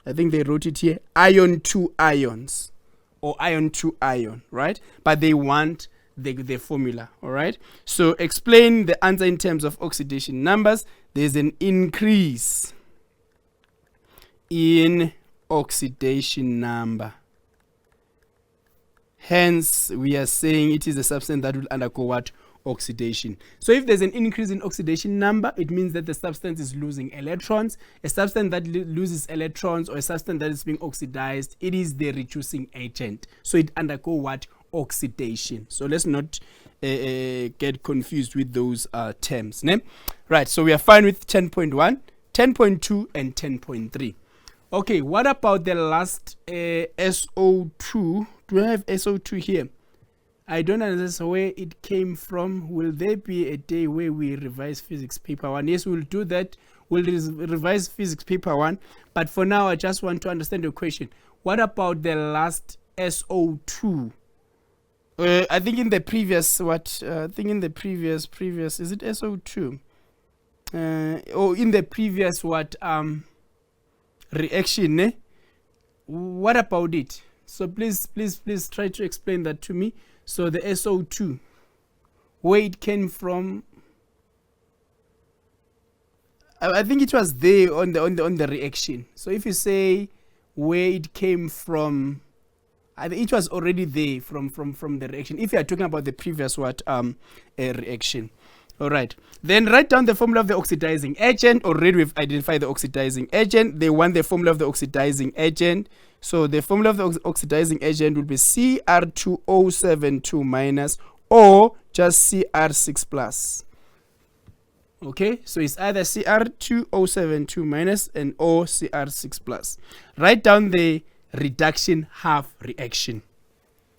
I think they wrote it here. Ion 2 ions. Or ion 2 ion. Right? But they want the formula. Alright? So, explain the answer in terms of oxidation numbers. There's an increase in oxidation number. Hence, we are saying it is a substance that will undergo what? Oxidation. So if there's an increase in oxidation number, it means that the substance is losing electrons. A substance that loses electrons, or a substance that is being oxidized, it is the reducing agent. So it undergo what? Oxidation. So let's not get confused with those terms. Ne? Right, so we are fine with 10.1, 10.2, and 10.3. Okay, what about the last SO2? Do I have SO2 here? I don't understand where it came from. Will there be a day where we revise physics paper 1? Yes, we'll do that. We'll revise physics paper 1. But for now, I just want to understand your question. What about the last SO2? I think in the previous, I think in the previous, is it SO2? Or in the previous, reaction, eh? What about it? So please try to explain that to me. So the SO2, where it came from, I think it was there on the reaction. So if you say where it came from, I think it was already there from the reaction. If you are talking about the previous reaction. All right. Then write down the formula of the oxidizing agent. Already we've identified the oxidizing agent. They want the formula of the oxidizing agent. So the formula of the oxidizing agent will be Cr2O72 minus or just Cr6 plus. Okay, so it's either Cr2O72 minus and or Cr6 plus. Write down the reduction half reaction.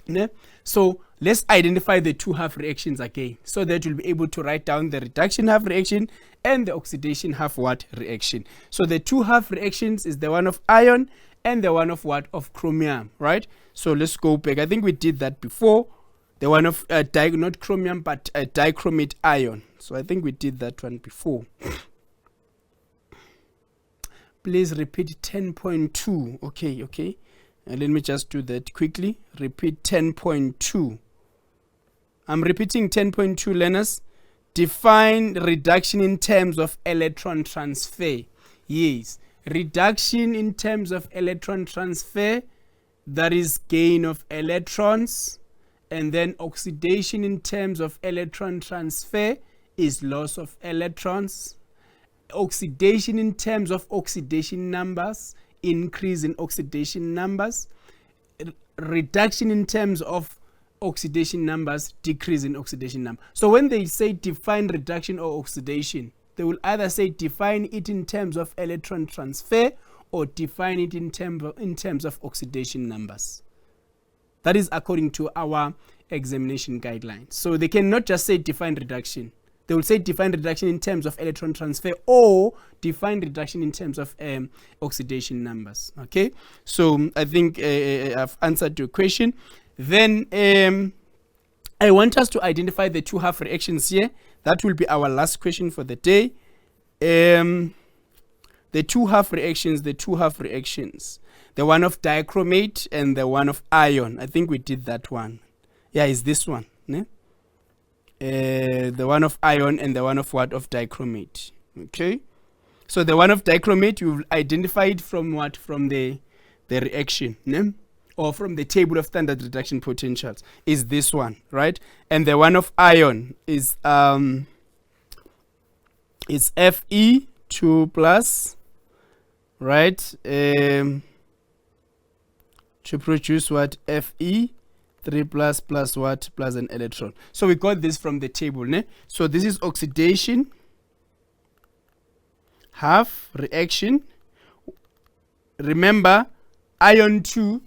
Ne? So let's identify the two half reactions again, so that you'll be able to write down the reduction half reaction and the oxidation half reaction. So the two half reactions is the one of iron and the one of of chromium, right? So let's go back. I think we did that before. The one of not chromium but dichromate ion. So I think we did that one before. Please repeat 10.2. Okay. And let me just do that quickly. Repeat 10.2. I'm repeating 10.2, learners. Define reduction in terms of electron transfer. Yes. Reduction in terms of electron transfer, that is gain of electrons. And then oxidation in terms of electron transfer is loss of electrons. Oxidation in terms of oxidation numbers, increase in oxidation numbers. Reduction in terms of oxidation numbers, decrease in oxidation number. So when they say define reduction or oxidation, they will either say define it in terms of electron transfer or define it in terms of oxidation numbers. That is according to our examination guidelines. So they cannot just say define reduction. They will say define reduction in terms of electron transfer or define reduction in terms of oxidation numbers. Okay, so I think I've answered your question. Then I want us to identify the two half reactions here. That will be our last question for the day. The two half reactions, the one of dichromate and the one of ion. I think we did that one. Yeah, it's this one. Ne? The one of ion and the one of what? Of dichromate. Okay, so the one of dichromate, you've identified from what? From the reaction, ne? Or from the table of standard reduction potentials, is this one, right? And the one of ion is Fe2 plus, right? To produce what? Fe3 plus what? Plus an electron. So we got this from the table, ne? So this is oxidation, half reaction. Remember, ion 2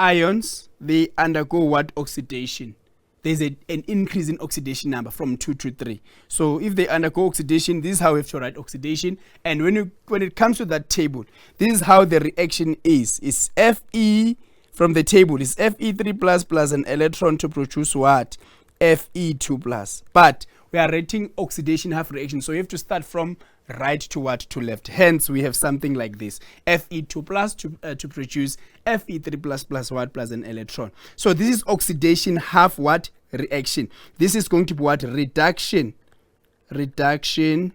ions, they undergo what? Oxidation. There's an increase in oxidation number from 2 to 3. So if they undergo oxidation, this is how we have to write oxidation. And when it comes to that table, this is how the reaction is. It's Fe from the table. It's Fe3 plus an electron to produce what? Fe2 plus. But we are writing oxidation half reaction. So you have to start from right to what? To left. Hence, we have something like this. Fe2 plus to produce Fe3 plus what? Plus an electron. So this is oxidation half what? Reaction. This is going to be what? Reduction. Reduction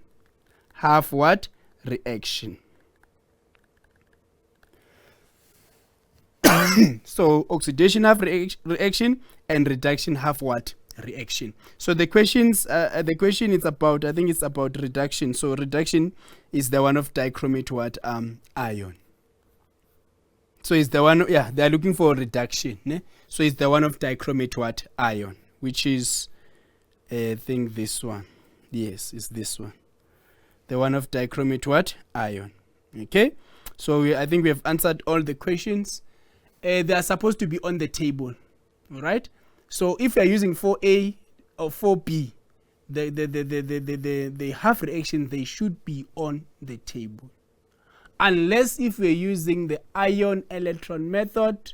half what? Reaction. So oxidation half reaction and reduction half what? Reaction. So the question is about, I think it's about reduction. So reduction is the one of dichromate what? Ion. So it's the one, yeah, they're looking for reduction, ne? So it's the one of dichromate what? Ion, which is I think this one. Yes, it's this one, the one of dichromate what? Ion. Okay, so I think we have answered all the questions. They are supposed to be on the table, all right? So if you are using 4A or 4B, the half reaction, they should be on the table. Unless if we're using the ion electron method,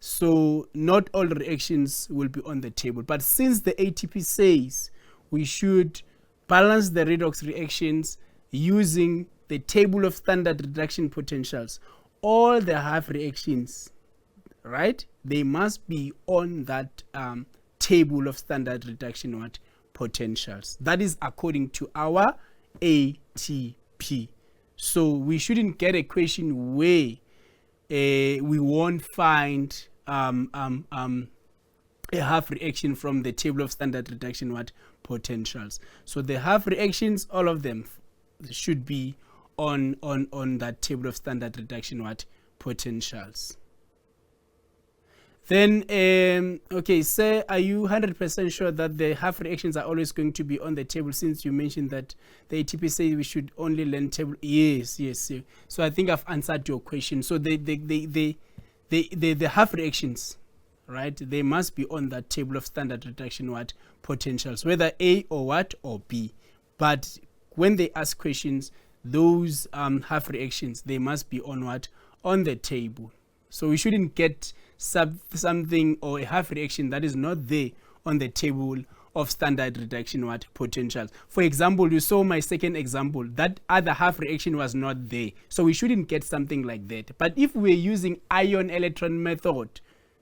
so not all reactions will be on the table. But since the ATP says we should balance the redox reactions using the table of standard reduction potentials, all the half reactions, right, they must be on that table of standard reduction what? Potentials. That is according to our ATP. So we shouldn't get a question where we won't find a half reaction from the table of standard reduction what? Potentials. So the half reactions, all of them should be on that table of standard reduction what? Potentials. Then, okay, sir, are you 100% sure that the half reactions are always going to be on the table, since you mentioned that the ATP say we should only learn table? Yes. So I think I've answered your question. So the half reactions, right, they must be on that table of standard reduction what? Potentials, whether A or what? Or B. But when they ask questions, those half reactions, they must be on what? On the table. So we shouldn't get something or a half reaction that is not there on the table of standard reduction what? Potentials. For example, you saw my second example, that other half reaction was not there. So we shouldn't get something like that. But if we're using ion electron method,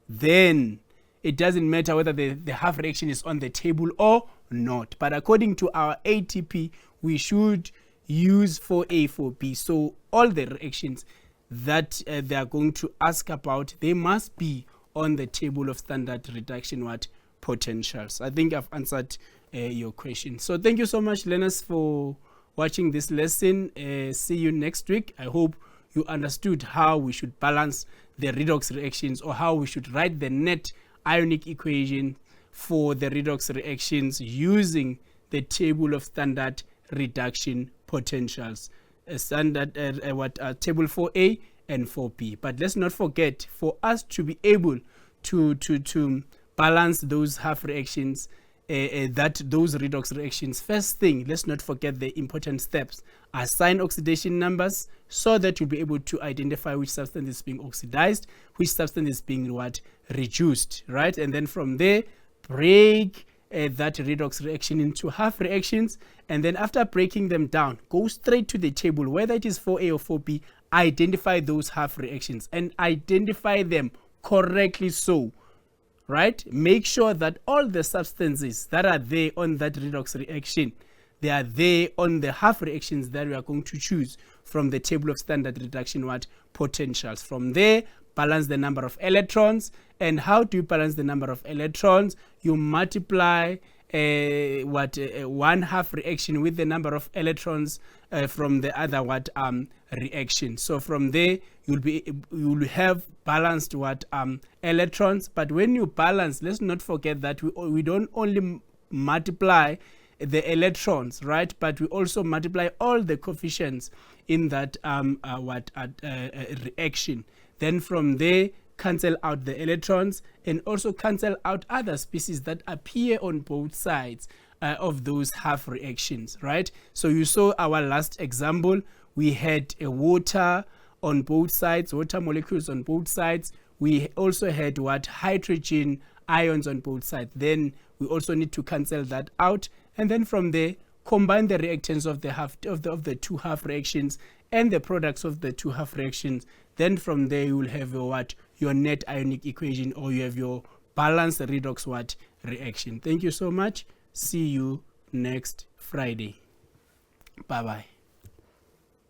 then it doesn't matter whether the half reaction is on the table or not. But according to our ATP, we should use 4A, 4B. So all the reactions that they are going to ask about, they must be on the table of standard reduction what? Potentials. I think I've answered your question. So thank you so much, learners, for watching this lesson. See you next week. I hope you understood how we should balance the redox reactions, or how we should write the net ionic equation for the redox reactions using the table of standard reduction potentials. Standard table 4A and 4B. But let's not forget, for us to be able to balance those half reactions, those redox reactions. First thing, let's not forget the important steps. Assign oxidation numbers so that you'll be able to identify which substance is being oxidized, which substance is being reduced, right? And then from there, break that redox reaction into half reactions, and then after breaking them down, go straight to the table, whether it is 4A or 4B, identify those half reactions and identify them correctly. So right, make sure that all the substances that are there on that redox reaction, they are there on the half reactions that we are going to choose from the table of standard reduction potentials. From there, balance the number of electrons. And how do you balance the number of electrons? You multiply one half reaction with the number of electrons from the other reaction. So from there you'll have balanced electrons. But when you balance, let's not forget that we don't only multiply the electrons, right, but we also multiply all the coefficients in that reaction. Then from there, cancel out the electrons and also cancel out other species that appear on both sides of those half reactions, right? So you saw our last example, we had a water on both sides, water molecules on both sides. We also had hydrogen ions on both sides. Then we also need to cancel that out, and then from there combine the reactants of the two half reactions and the products of the two half reactions. Then from there you will have your net ionic equation, or you have your balanced redox reaction. Thank you so much. See you next Friday. Bye bye.